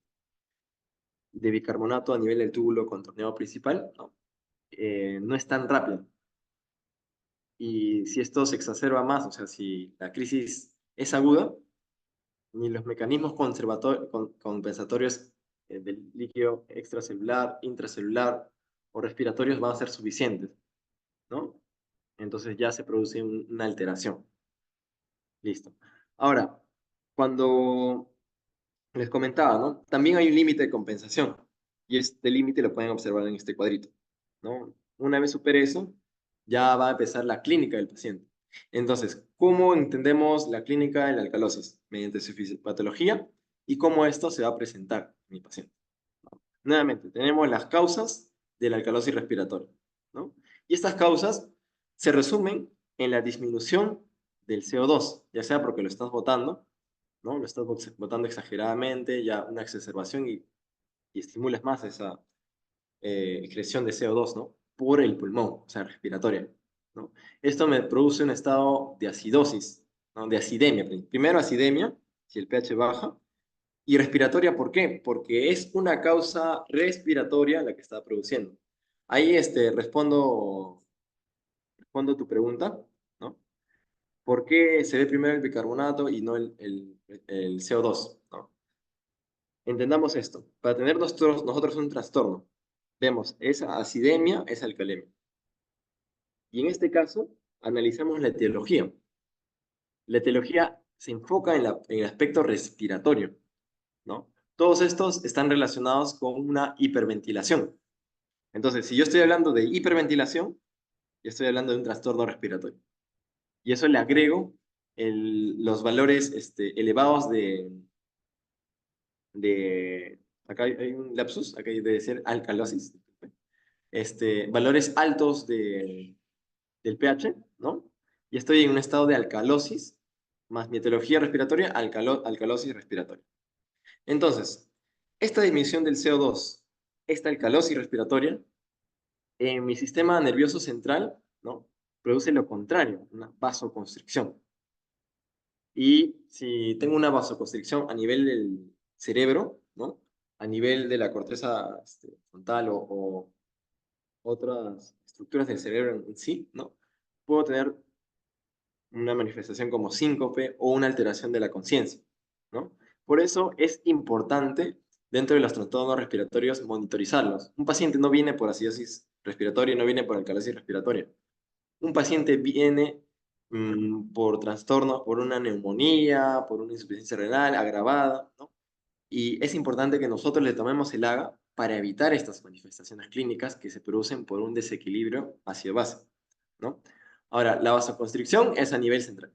bicarbonato a nivel del túbulo contorneado principal, ¿no? No es tan rápido. Y si esto se exacerba más, o sea, si la crisis es aguda, ni los mecanismos compensatorios del líquido extracelular, intracelular o respiratorios van a ser suficientes, ¿no? Entonces ya se produce una alteración. Listo. Ahora, cuando les comentaba, ¿no? También hay un límite de compensación. Y este límite lo pueden observar en este cuadrito, ¿no? Una vez supere eso, ya va a empezar la clínica del paciente. Entonces, ¿cómo entendemos la clínica de la alcalosis? Mediante su fisiopatología y cómo esto se va a presentar en mi paciente. Nuevamente, tenemos las causas de la alcalosis respiratoria, ¿no? Y estas causas se resumen en la disminución del CO2, ya sea porque lo estás botando, ¿no? Lo estás botando exageradamente, ya una exacerbación y estimulas más esa excreción de CO2, ¿no? Por el pulmón, o sea, respiratoria, ¿no? Esto me produce un estado de acidosis, ¿no? De acidemia. Primero acidemia, si el pH baja, y respiratoria, ¿por qué? Porque es una causa respiratoria la que está produciendo. Ahí respondo tu pregunta, ¿no? ¿Por qué se ve primero el bicarbonato y no el CO2, ¿no? Entendamos esto. Para tener nosotros un trastorno, vemos esa acidemia, esa alcalemia. Y en este caso, analizamos la etiología. La etiología se enfoca en el aspecto respiratorio, ¿no? Todos estos están relacionados con una hiperventilación. Entonces, si yo estoy hablando de hiperventilación, yo estoy hablando de un trastorno respiratorio. Y eso le agrego los valores elevados acá hay un lapsus, acá debe ser alcalosis, valores altos del pH, ¿no? Y estoy en un estado de alcalosis, más mi etiología respiratoria, alcalosis respiratoria. Entonces, esta disminución del CO2, esta alcalosis respiratoria, en mi sistema nervioso central, ¿no? Produce lo contrario, una vasoconstricción. Y si tengo una vasoconstricción a nivel del cerebro, ¿no? A nivel de la corteza frontal o otras estructuras del cerebro en sí, ¿no? Puedo tener una manifestación como síncope o una alteración de la conciencia, ¿no? Por eso es importante dentro de los trastornos respiratorios monitorizarlos. Un paciente no viene por acidosis respiratoria, no viene por alcalosis respiratoria. Un paciente viene por trastorno, por una neumonía, por una insuficiencia renal agravada, ¿no? Y es importante que nosotros le tomemos el AGA para evitar estas manifestaciones clínicas que se producen por un desequilibrio ácido-base, ¿no? Ahora, la vasoconstricción es a nivel central.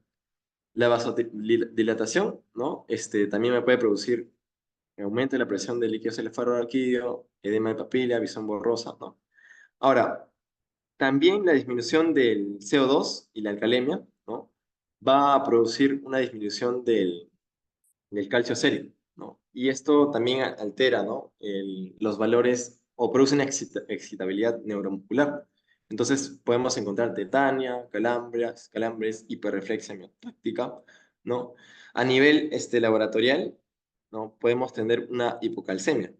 La vasodilatación, ¿no? También me puede producir aumento de la presión del líquido cefalorraquídeo, edema de papila, visión borrosa, ¿no? Ahora, también la disminución del CO2 y la alcalemia, ¿no? Va a producir una disminución del calcio sérico, ¿no? Y esto también altera, ¿no? Los valores o produce una excitabilidad neuromuscular. Entonces podemos encontrar tetania, calambres, hiperreflexia miotáctica, ¿no? A nivel laboratorial, ¿no? Podemos tener una hipocalcemia.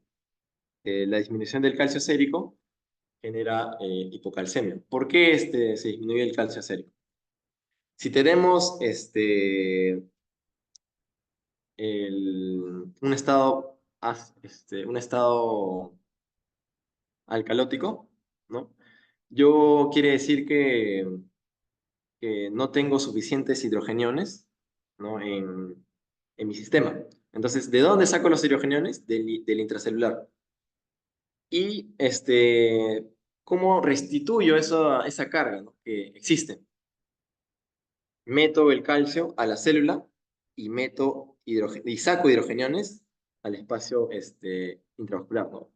La disminución del calcio sérico genera hipocalcemia. ¿Por qué se disminuye el calcio sérico? Si tenemos un estado alcalótico, ¿no? Yo quiere decir que no tengo suficientes hidrogeniones, ¿no? En mi sistema. Entonces, ¿de dónde saco los hidrogeniones? Del intracelular. Y ¿cómo restituyo esa carga, ¿no? Que existe? Meto el calcio a la célula y y saco hidrogeniones al espacio intravascular, ¿no?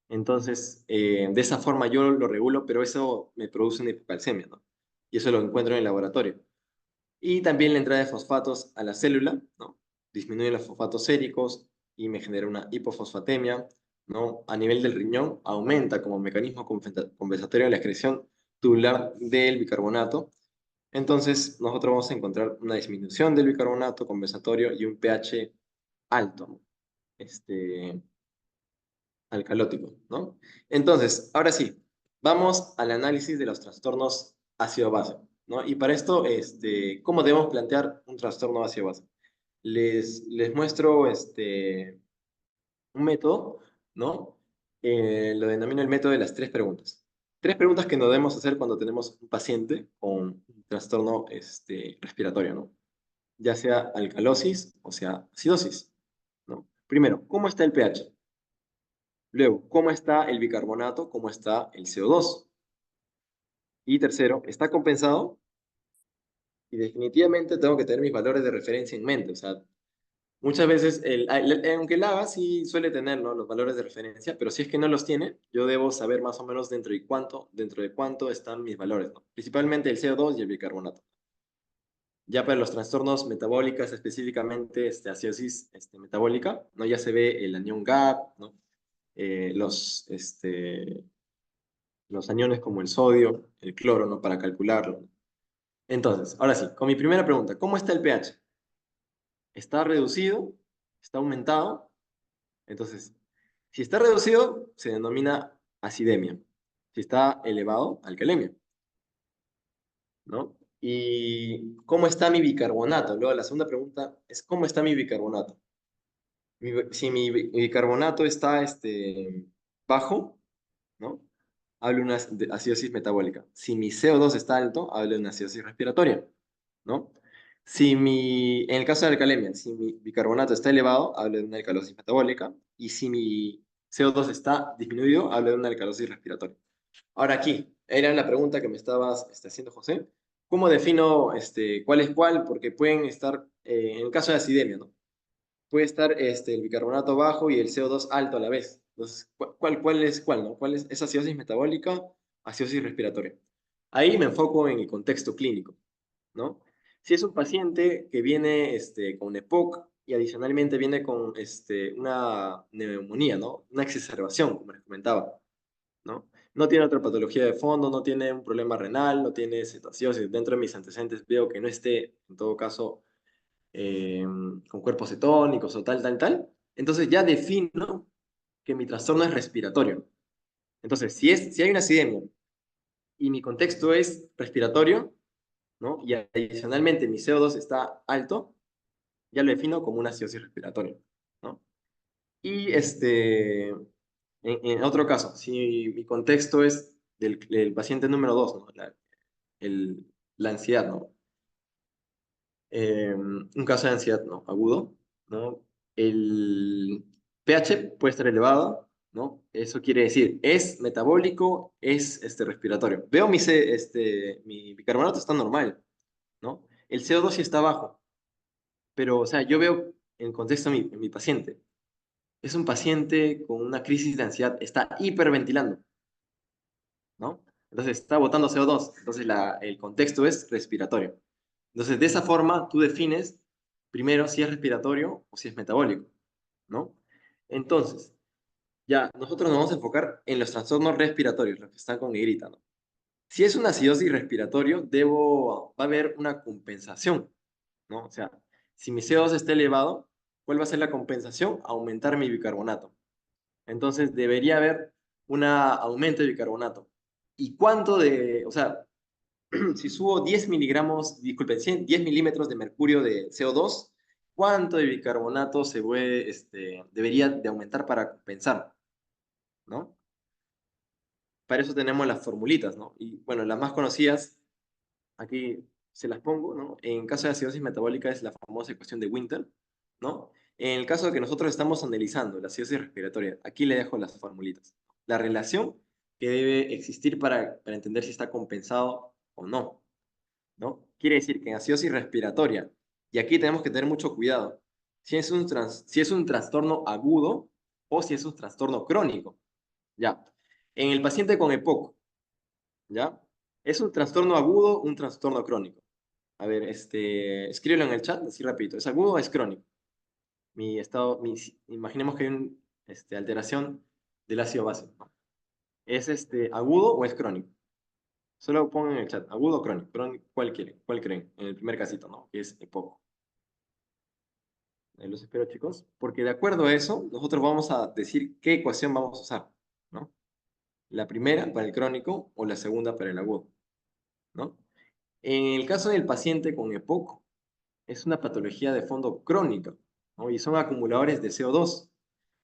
Entonces, de esa forma yo lo regulo, pero eso me produce una hipocalcemia, ¿no? Y eso lo encuentro en el laboratorio. Y también la entrada de fosfatos a la célula, ¿no? Disminuye los fosfatos séricos y me genera una hipofosfatemia, ¿no? A nivel del riñón, aumenta como mecanismo compensatorio la excreción tubular del bicarbonato. Entonces, nosotros vamos a encontrar una disminución del bicarbonato compensatorio y un pH alto, ¿no? Alcalótico, ¿no? Entonces, ahora sí, vamos al análisis de los trastornos ácido-base, ¿no? Y para esto, ¿cómo debemos plantear un trastorno ácido-base? Les muestro un método, ¿no? Lo denomino el método de las tres preguntas. Tres preguntas que nos debemos hacer cuando tenemos un paciente con un trastorno respiratorio, ¿no? Ya sea alcalosis o sea acidosis, ¿no? Primero, ¿cómo está el pH? Luego, ¿cómo está el bicarbonato? ¿Cómo está el CO2? Y tercero, ¿está compensado? Y definitivamente tengo que tener mis valores de referencia en mente. O sea, muchas veces, aunque el ABA sí suele tener, ¿no?, los valores de referencia, pero si es que no los tiene, yo debo saber más o menos dentro de cuánto están mis valores, ¿no? Principalmente el CO2 y el bicarbonato. Ya para los trastornos metabólicos, específicamente acidosis metabólica, ¿no? Ya se ve el anión GAP, ¿no? Los aniones como el sodio, el cloro, ¿no? Para calcularlo. Entonces, ahora sí, con mi primera pregunta, ¿cómo está el pH? ¿Está reducido? ¿Está aumentado? Entonces, si está reducido, se denomina acidemia. Si está elevado, alcalemia, ¿no? ¿Y cómo está mi bicarbonato? Luego, la segunda pregunta es, ¿cómo está mi bicarbonato? Si mi bicarbonato está bajo, ¿no? Hablo de una acidosis metabólica. Si mi CO2 está alto, hablo de una acidosis respiratoria, ¿no? En el caso de la alcalemia, si mi bicarbonato está elevado, hablo de una alcalosis metabólica. Y si mi CO2 está disminuido, hablo de una alcalosis respiratoria. Ahora aquí, era la pregunta que me estabas haciendo, José. ¿Cómo defino cuál es cuál? Porque pueden estar, en el caso de acidemia, ¿no? Puede estar el bicarbonato bajo y el CO2 alto a la vez. Entonces, ¿cuál es cuál, no? ¿Cuál es acidosis metabólica, acidosis respiratoria? Ahí me enfoco en el contexto clínico, ¿no? Si es un paciente que viene con EPOC y adicionalmente viene con una neumonía, ¿no? Una exacerbación, como les comentaba, ¿no? No tiene otra patología de fondo, no tiene un problema renal, no tiene cetoacidosis. Dentro de mis antecedentes veo que no esté, en todo caso, con cuerpos cetónicos o tal, tal, tal. Entonces ya defino que mi trastorno es respiratorio. Entonces, si hay una acidemia y mi contexto es respiratorio, ¿no? Y adicionalmente mi CO2 está alto, ya lo defino como una acidosis respiratoria, ¿no? Y en otro caso, si mi contexto es del paciente número 2, ¿no? La ansiedad, ¿no? Un caso de ansiedad, ¿no? Agudo, ¿no? El pH puede estar elevado, ¿no? Eso quiere decir, es metabólico, es respiratorio. Veo mi bicarbonato está normal, ¿no? El CO2 sí está bajo, pero, o sea, yo veo en contexto en mi paciente. Es un paciente con una crisis de ansiedad, está hiperventilando, ¿no? Entonces está botando CO2, entonces el contexto es respiratorio. Entonces, de esa forma, tú defines primero si es respiratorio o si es metabólico, ¿no? Entonces, ya, nosotros nos vamos a enfocar en los trastornos respiratorios, los que están con negrita, ¿no? Si es una acidosis respiratorio, va a haber una compensación, ¿no? O sea, si mi CO2 está elevado, ¿cuál va a ser la compensación? Aumentar mi bicarbonato. Entonces, debería haber un aumento de bicarbonato. ¿Y cuánto o sea, si subo 10 miligramos, disculpen, 10 milímetros de mercurio de CO2, ¿cuánto de bicarbonato debería de aumentar para compensar, ¿no? Para eso tenemos las formulitas, ¿no? Y bueno, las más conocidas, aquí se las pongo, ¿no? En caso de acidosis metabólica es la famosa ecuación de Winter, ¿no? En el caso de que nosotros estamos analizando la acidosis respiratoria, aquí le dejo las formulitas. La relación que debe existir para entender si está compensado o no, ¿no? Quiere decir que en acidosis respiratoria, y aquí tenemos que tener mucho cuidado, si es un trastorno agudo o si es un trastorno crónico, ¿ya? En el paciente con EPOC, ¿ya? ¿Es un trastorno agudo o un trastorno crónico? A ver, escríbelo en el chat, así rapidito. ¿Es agudo o es crónico? Imaginemos que hay una alteración del ácido básico, ¿no? ¿Es agudo o es crónico? Solo pongan en el chat, agudo o crónico. ¿Cuál quieren? ¿Cuál creen? En el primer casito, ¿no? Que es EPOC. Los espero, chicos, porque de acuerdo a eso, nosotros vamos a decir qué ecuación vamos a usar, ¿no? La primera para el crónico o la segunda para el agudo, ¿no? En el caso del paciente con EPOC, es una patología de fondo crónica, ¿no? Y son acumuladores de CO2.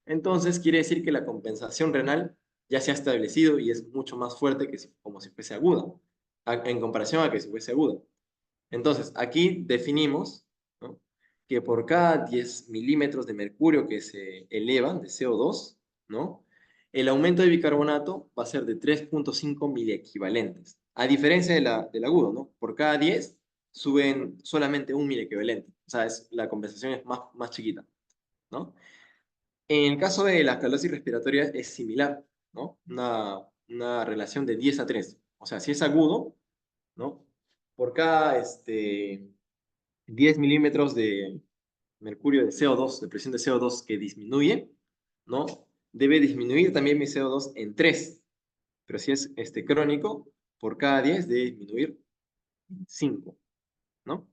Entonces, quiere decir que la compensación renal ya se ha establecido y es mucho más fuerte que como si fuese aguda, en comparación a que si fuese aguda. Entonces, aquí definimos, ¿no?, que por cada 10 milímetros de mercurio que se elevan de CO2, ¿no?, El aumento de bicarbonato va a ser de 3,5 miliequivalentes. A diferencia del agudo, ¿no? Por cada 10 suben solamente un miliequivalente. O sea, la compensación es más chiquita, ¿no? En el caso de la esclerosis respiratoria es similar, ¿no? Una relación de 10 a 3. O sea, si es agudo, ¿no? Por cada 10 milímetros de mercurio de CO2, de presión de CO2 que disminuye, ¿no? Debe disminuir también mi CO2 en 3. Pero si es crónico, por cada 10 debe disminuir en 5, ¿no?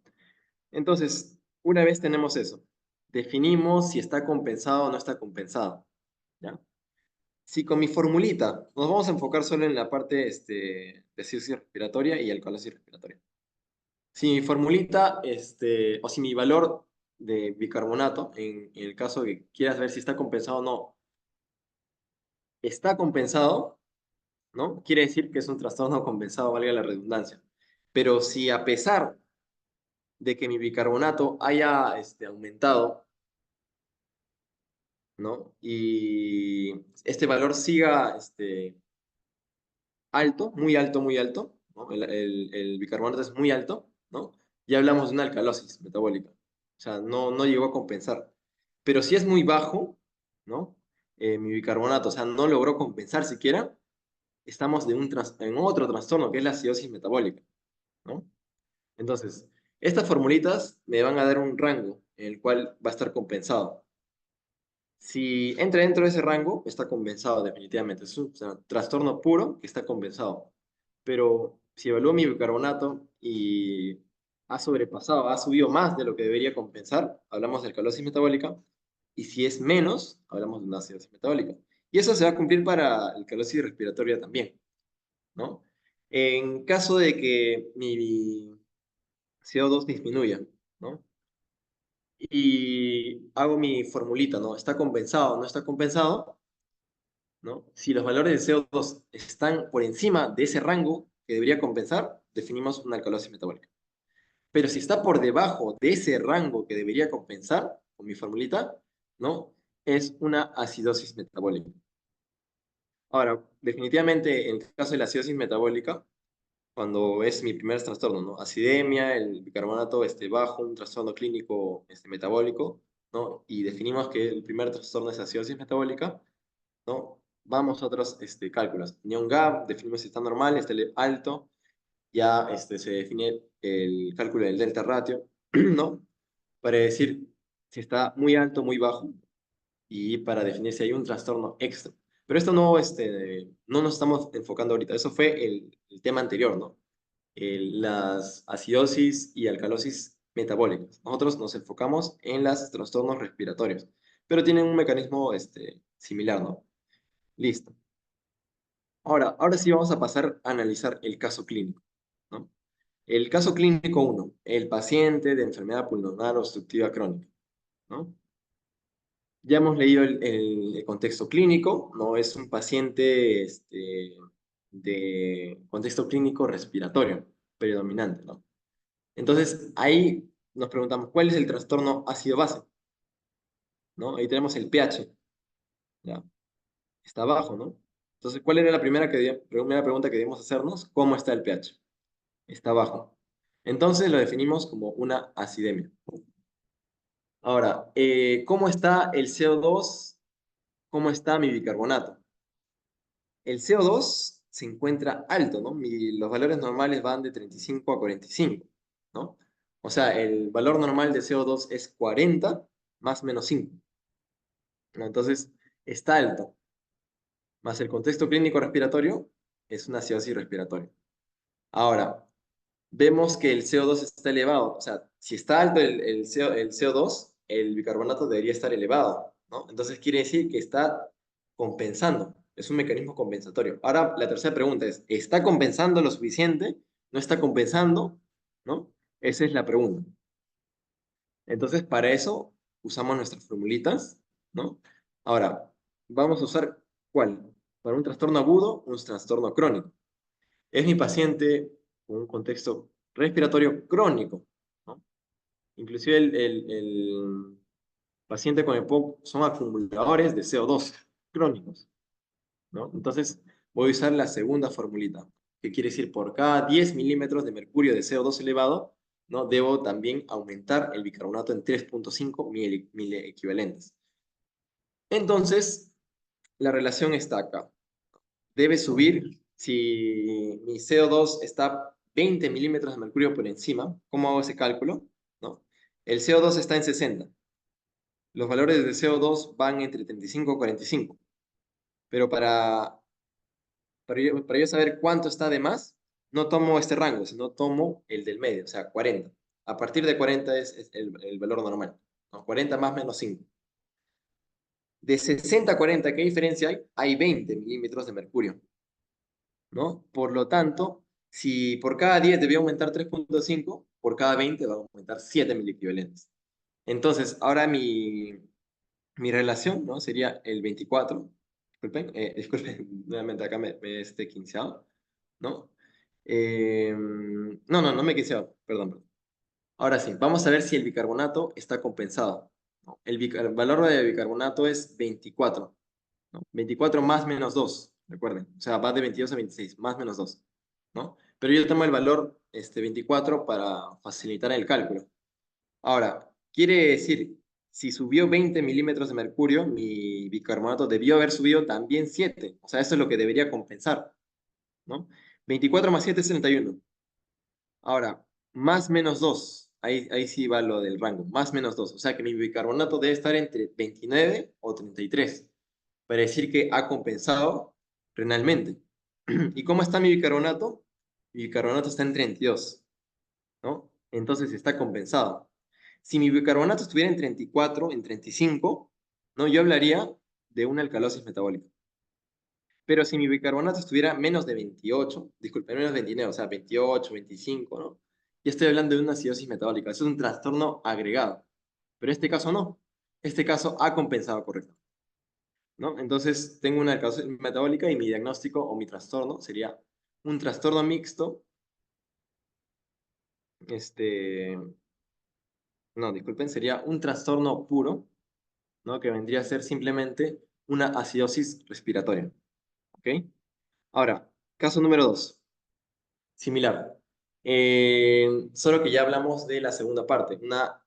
Entonces, una vez tenemos eso, definimos si está compensado o no está compensado, ¿ya? Si con mi formulita, nos vamos a enfocar solo en la parte de cirugía respiratoria y alcalosis respiratoria. Si mi formulita, o si mi valor de bicarbonato, en el caso que quieras ver si está compensado o no, está compensado, ¿no? Quiere decir que es un trastorno compensado, valga la redundancia. Pero si a pesar de que mi bicarbonato haya aumentado, ¿no? Y este valor siga alto, muy alto, ¿no? El bicarbonato es muy alto, ¿no? Ya hablamos de una alcalosis metabólica. O sea, no llegó a compensar. Pero si es muy bajo, ¿no? Mi bicarbonato, o sea, no logró compensar siquiera, estamos en otro trastorno, que es la acidosis metabólica, ¿no? Entonces, estas formulitas me van a dar un rango en el cual va a estar compensado. Si entra dentro de ese rango, está compensado definitivamente. Es un, o sea, trastorno puro que está compensado. Pero si evalúo mi bicarbonato y ha sobrepasado, ha subido más de lo que debería compensar, hablamos de alcalosis metabólica. Y si es menos, hablamos de una acidosis metabólica. Y eso se va a cumplir para alcalosis respiratoria también, ¿no? En caso de que mi CO2 disminuya, ¿no? Y hago mi formulita, ¿no? ¿Está compensado o no está compensado? ¿No? Si los valores de CO2 están por encima de ese rango que debería compensar, definimos una alcalosis metabólica. Pero si está por debajo de ese rango que debería compensar, con mi formulita, ¿no? Es una acidosis metabólica. Ahora, definitivamente, en el caso de la acidosis metabólica, cuando es mi primer trastorno, ¿no? Acidemia, el bicarbonato bajo, un trastorno clínico metabólico, ¿no? Y definimos que el primer trastorno es acidosis metabólica, ¿no? Vamos a otros cálculos. Neon gap, definimos si está normal, está alto, ya se define el cálculo del delta ratio, ¿no? Para decir si está muy alto, muy bajo, y para definir si hay un trastorno extra. Pero esto no nos estamos enfocando ahorita, eso fue el tema anterior, ¿no? Las acidosis y alcalosis metabólicas. Nosotros nos enfocamos en los trastornos respiratorios, pero tienen un mecanismo similar, ¿no? Listo. Ahora sí vamos a pasar a analizar el caso clínico, ¿no? El caso clínico uno, el paciente de enfermedad pulmonar obstructiva crónica, ¿no? Ya hemos leído el contexto clínico, ¿no? Es un paciente de contexto clínico respiratorio predominante, ¿no? Entonces, ahí nos preguntamos, ¿cuál es el trastorno ácido-base? ¿No? Ahí tenemos el pH, ¿ya? Está bajo, ¿no? Entonces, ¿cuál era la primera pregunta que debíamos hacernos? ¿Cómo está el pH? Está bajo. Entonces lo definimos como una acidemia. Ahora, ¿cómo está el CO2? ¿Cómo está mi bicarbonato? El CO2 se encuentra alto, ¿no? Los valores normales van de 35 a 45, ¿no? O sea, el valor normal de CO2 es 40 más menos 5, ¿no? Entonces, está alto. Más el contexto clínico respiratorio es una acidosis respiratoria. Ahora, vemos que el CO2 está elevado. O sea, si está alto el CO2, el bicarbonato debería estar elevado, ¿no? Entonces quiere decir que está compensando. Es un mecanismo compensatorio. Ahora, la tercera pregunta es, ¿está compensando lo suficiente? ¿No está compensando? ¿No? Esa es la pregunta. Entonces, para eso usamos nuestras formulitas, ¿no? Ahora, vamos a usar ¿cuál? Para un trastorno agudo, un trastorno crónico. Es mi paciente con un contexto respiratorio crónico, ¿no? Inclusive el paciente con EPOC son acumuladores de CO2 crónicos. ¿no? Entonces, voy a usar la segunda formulita, que quiere decir por cada 10 milímetros de mercurio de CO2 elevado, ¿no? Debo también aumentar el bicarbonato en 3,5 mil equivalentes. Entonces, la relación está acá. Debe subir, si mi CO2 está 20 milímetros de mercurio por encima, ¿cómo hago ese cálculo? ¿No? El CO2 está en 60. Los valores de CO2 van entre 35 y 45. Pero para yo saber cuánto está de más, no tomo este rango, sino tomo el del medio, o sea, 40. A partir de 40 es el valor normal, ¿no? 40 más menos 5. De 60 a 40, ¿qué diferencia hay? Hay 20 milímetros de mercurio, ¿no? Por lo tanto, si por cada 10 debía aumentar 3,5, por cada 20 va a aumentar 7 mil equivalentes. Entonces, ahora mi relación, ¿no? Sería el 24. Disculpen, nuevamente acá me quinceado, ¿no? No me he quinceado, perdón. Ahora sí, vamos a ver si el bicarbonato está compensado, ¿no? El valor de bicarbonato es 24, ¿no? 24 más menos 2, recuerden. O sea, va de 22 a 26, más menos 2, ¿no? Pero yo tomo el valor 24 para facilitar el cálculo. Ahora, quiere decir, si subió 20 milímetros de mercurio, mi bicarbonato debió haber subido también 7. O sea, eso es lo que debería compensar, ¿no? 24 más 7 es 31. Ahora, más menos 2. Ahí sí va lo del rango. Más menos 2. O sea que mi bicarbonato debe estar entre 29 o 33 para decir que ha compensado renalmente. ¿Y cómo está mi bicarbonato? Mi bicarbonato está en 32, ¿no? Entonces está compensado. Si mi bicarbonato estuviera en 34, en 35, ¿no? Yo hablaría de una alcalosis metabólica. Pero si mi bicarbonato estuviera menos de 28, disculpe, menos de 29, o sea, 28, 25, ¿no? Ya estoy hablando de una acidosis metabólica. Eso es un trastorno agregado. Pero este caso no. Este caso ha compensado correcto, ¿no? Entonces, tengo una alcalosis metabólica y mi diagnóstico o mi trastorno sería un trastorno mixto, este, no, disculpen, sería un trastorno puro, ¿no? Que vendría a ser simplemente una acidosis respiratoria, ¿ok? Ahora, caso número 2. Similar. Solo que ya hablamos de la segunda parte, una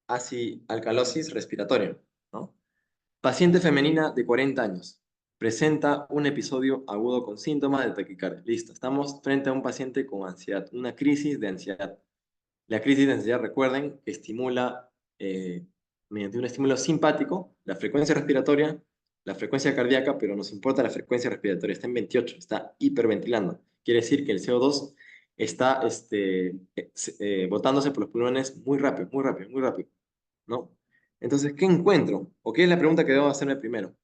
alcalosis respiratoria, ¿no? Paciente femenina de 40 años. Presenta un episodio agudo con síntomas de taquicardia. Listo, estamos frente a un paciente con ansiedad, una crisis de ansiedad. La crisis de ansiedad, recuerden, que estimula mediante un estímulo simpático la frecuencia respiratoria, la frecuencia cardíaca, pero nos importa la frecuencia respiratoria, está en 28, está hiperventilando. Quiere decir que el CO2 está botándose por los pulmones muy rápido, muy rápido, muy rápido, ¿no? Entonces, ¿qué encuentro? ¿O qué es la pregunta que debo hacerme primero?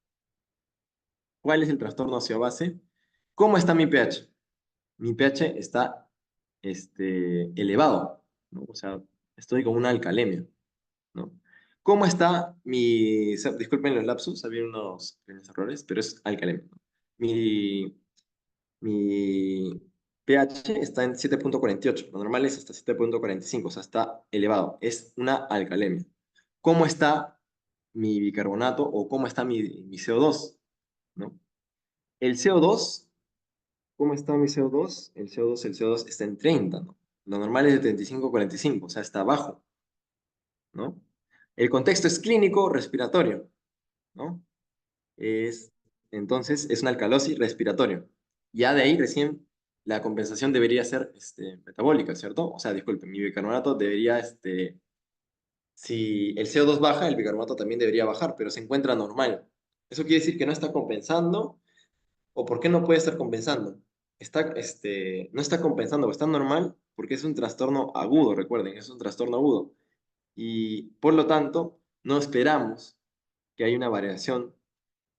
¿Cuál es el trastorno óseo base? ¿Cómo está mi pH? Mi pH está elevado, ¿no? O sea, estoy con una alcalemia, ¿no? ¿Cómo está disculpen los lapsus, había unos pequeños errores, pero es alcalemia, ¿no? Mi, mi pH está en 7,48, lo normal es hasta 7,45, o sea, está elevado, es una alcalemia. ¿Cómo está mi bicarbonato o cómo está mi CO2, ¿no? El CO2, ¿cómo está mi CO2? El CO2 está en 30, ¿no? Lo normal es de 35 a 45, o sea, está bajo, ¿no? El contexto es clínico respiratorio, ¿no? Entonces, es una alcalosis respiratoria. Ya de ahí recién la compensación debería ser metabólica, ¿cierto? O sea, disculpen, mi bicarbonato debería, si el CO2 baja, el bicarbonato también debería bajar, pero se encuentra normal. Eso quiere decir que no está compensando. ¿O por qué no puede estar compensando? No está compensando, o está normal porque es un trastorno agudo, recuerden, es un trastorno agudo. Y por lo tanto, no esperamos que haya una variación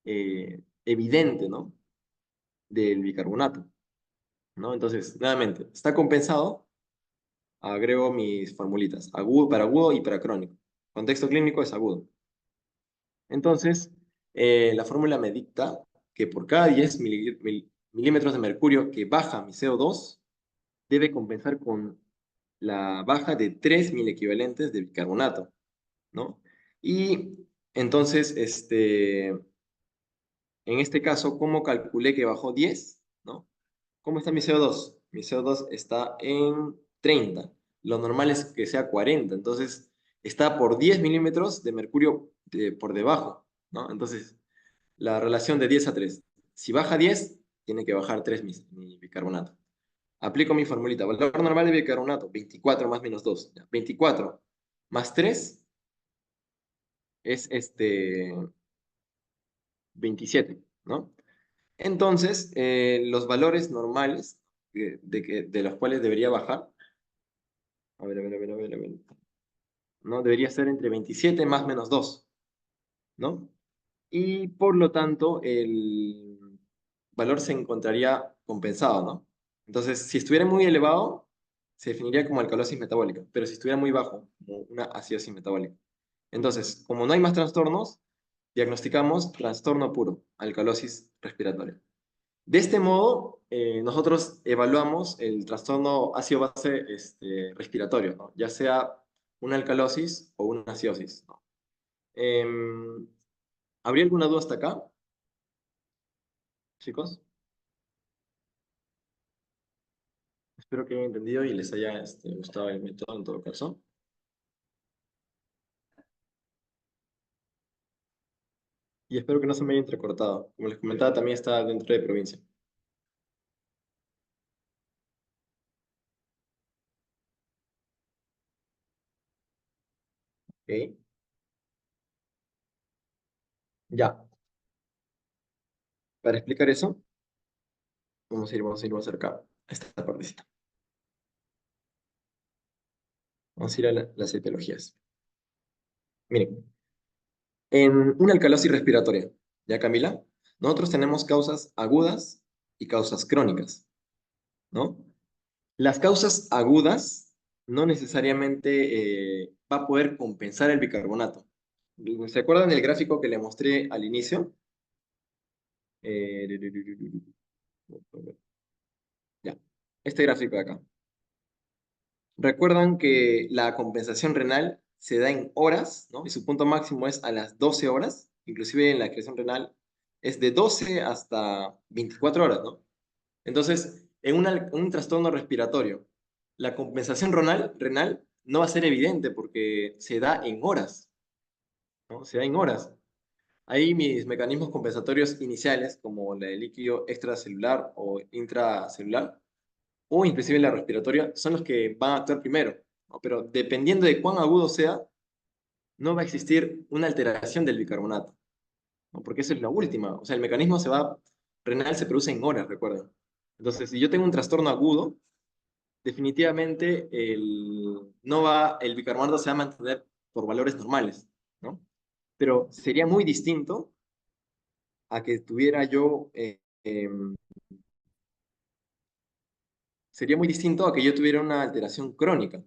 evidente, ¿no? Del bicarbonato, ¿no? Entonces, nuevamente, está compensado, agrego mis formulitas, agudo, para agudo y para crónico. Contexto clínico es agudo. Entonces, la fórmula me dicta que por cada 10 milímetros de mercurio que baja mi CO2, debe compensar con la baja de 3.000 equivalentes de bicarbonato, ¿no? Y entonces, En este caso, ¿cómo calculé que bajó 10? ¿No? ¿Cómo está mi CO2? Mi CO2 está en 30. Lo normal es que sea 40. Entonces, está por 10 milímetros de mercurio por debajo, ¿no? Entonces, la relación de 10 a 3. Si baja 10, tiene que bajar 3 mi bicarbonato. Aplico mi formulita. Valor normal de bicarbonato, 24 más menos 2. Ya. 24 más 3 es 27, ¿no? Entonces, los valores normales de los cuales debería bajar, a ver, a ver, a ver, a ver, a ver, ¿no? Debería ser entre 27 más menos 2, ¿no? Y por lo tanto, el valor se encontraría compensado, ¿no? Entonces, si estuviera muy elevado, se definiría como alcalosis metabólica, pero si estuviera muy bajo, como una acidosis metabólica. Entonces, como no hay más trastornos, diagnosticamos trastorno puro, alcalosis respiratoria. De este modo, nosotros evaluamos el trastorno ácido-base respiratorio, ¿no? Ya sea una alcalosis o una acidosis, ¿no? Em, ¿Habría alguna duda hasta acá, chicos? Espero que hayan entendido y les haya gustado el método en todo caso. Y espero que no se me haya entrecortado. Como les comentaba, también está dentro de provincia. ¿Ok? Ya. Para explicar eso, vamos a ir más cerca a esta partecita. Vamos a ir a las etiologías. Miren, en una alcalosis respiratoria, ¿ya, Camila? Nosotros tenemos causas agudas y causas crónicas, ¿no? Las causas agudas no necesariamente va a poder compensar el bicarbonato. ¿Se acuerdan del gráfico que le mostré al inicio? Eh, ya, este gráfico de acá. Recuerdan que la compensación renal se da en horas, ¿no? Y su punto máximo es a las 12 horas, inclusive en la excreción renal es de 12 hasta 24 horas, ¿no? Entonces, en un trastorno respiratorio, la compensación renal no va a ser evidente porque se da en horas, ¿no? Se da en horas. Ahí mis mecanismos compensatorios iniciales, como la de líquido extracelular o intracelular, o inclusive la respiratoria, son los que van a actuar primero, ¿no? Pero dependiendo de cuán agudo sea, no va a existir una alteración del bicarbonato, ¿no? Porque eso es la última. O sea, el mecanismo renal se produce en horas, recuerden. Entonces, si yo tengo un trastorno agudo, definitivamente el bicarbonato se va a mantener por valores normales, ¿no? Pero sería muy distinto a que tuviera yo, sería muy distinto a que yo tuviera una alteración crónica,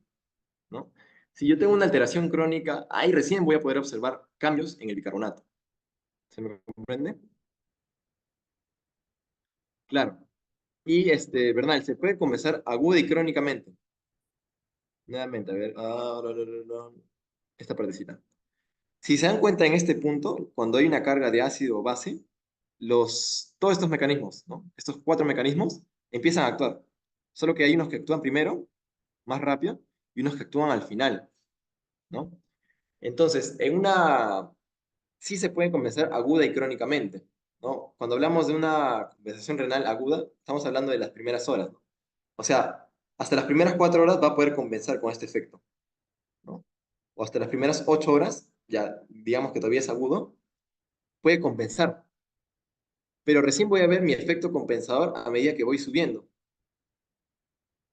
¿no? Si yo tengo una alteración crónica, ahí recién voy a poder observar cambios en el bicarbonato. ¿Se me comprende? Claro. Y Bernal, se puede comenzar aguda y crónicamente. Nuevamente, a ver. Esta partecita. Si se dan cuenta en este punto, cuando hay una carga de ácido o base, todos estos mecanismos, ¿no? Estos cuatro mecanismos empiezan a actuar. Solo que hay unos que actúan primero, más rápido, y unos que actúan al final, ¿no? Entonces, sí se puede compensar aguda y crónicamente, ¿no? Cuando hablamos de una compensación renal aguda, estamos hablando de las primeras horas, ¿no? O sea, hasta las primeras 4 horas va a poder compensar con este efecto, ¿no? O hasta las primeras 8 horas, ya digamos que todavía es agudo, puede compensar, pero recién voy a ver mi efecto compensador a medida que voy subiendo.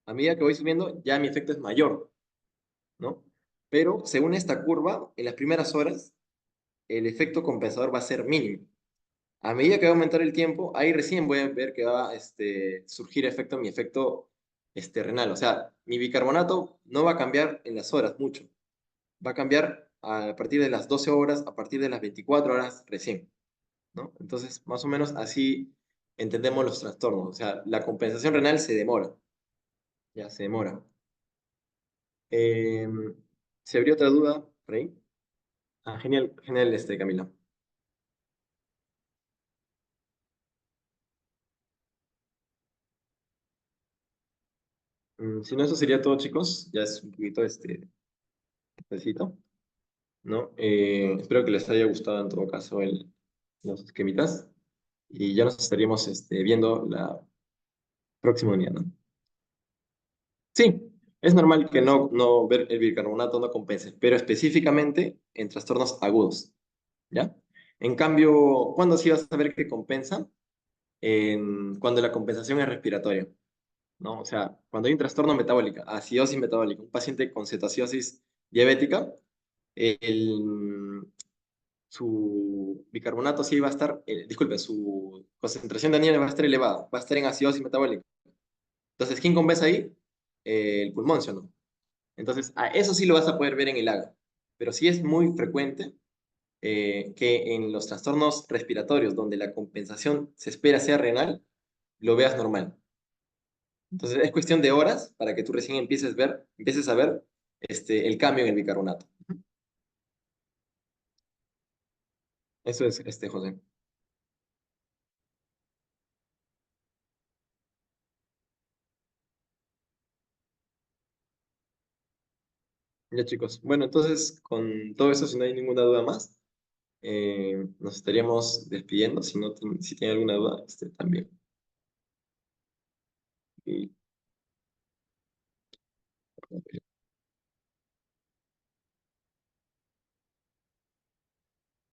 A medida que voy subiendo, ya mi efecto es mayor, ¿no? Pero según esta curva, en las primeras horas, el efecto compensador va a ser mínimo. A medida que va a aumentar el tiempo, ahí recién voy a ver que va a surgir mi efecto renal. O sea, mi bicarbonato no va a cambiar en las horas mucho. Va a cambiar a partir de las 12 horas, a partir de las 24 horas recién, ¿no? Entonces, más o menos así entendemos los trastornos. O sea, la compensación renal se demora, ya se demora. Eh, ¿Se abrió otra duda por ahí? Ah, genial, genial, Camila. Si no, eso sería todo, chicos. Ya es un poquito necesito, ¿no? Espero que les haya gustado en todo caso los esquemitas y ya nos estaríamos viendo la próxima unidad, ¿no? Sí, es normal que no ver el bicarbonato no compense, pero específicamente en trastornos agudos, ¿ya? En cambio, ¿cuándo sí vas a ver que compensa? Cuando la compensación es respiratoria, ¿no? O sea, cuando hay un trastorno metabólico, acidosis metabólica, un paciente con cetoacidosis diabética, el, su bicarbonato sí va a estar, disculpe, su concentración de anemia va a estar elevada, va a estar en acidosis metabólica. Entonces, ¿quién compensa ahí? El pulmón, ¿sí o no? Entonces, a eso sí lo vas a poder ver en el AGA. Pero sí es muy frecuente que en los trastornos respiratorios, donde la compensación se espera sea renal, lo veas normal. Entonces, es cuestión de horas para que tú recién empieces a ver el cambio en el bicarbonato. Eso es, José. Ya, chicos. Bueno, entonces, con todo eso, si no hay ninguna duda más, nos estaríamos despidiendo. Si no, si tiene alguna duda, también. Y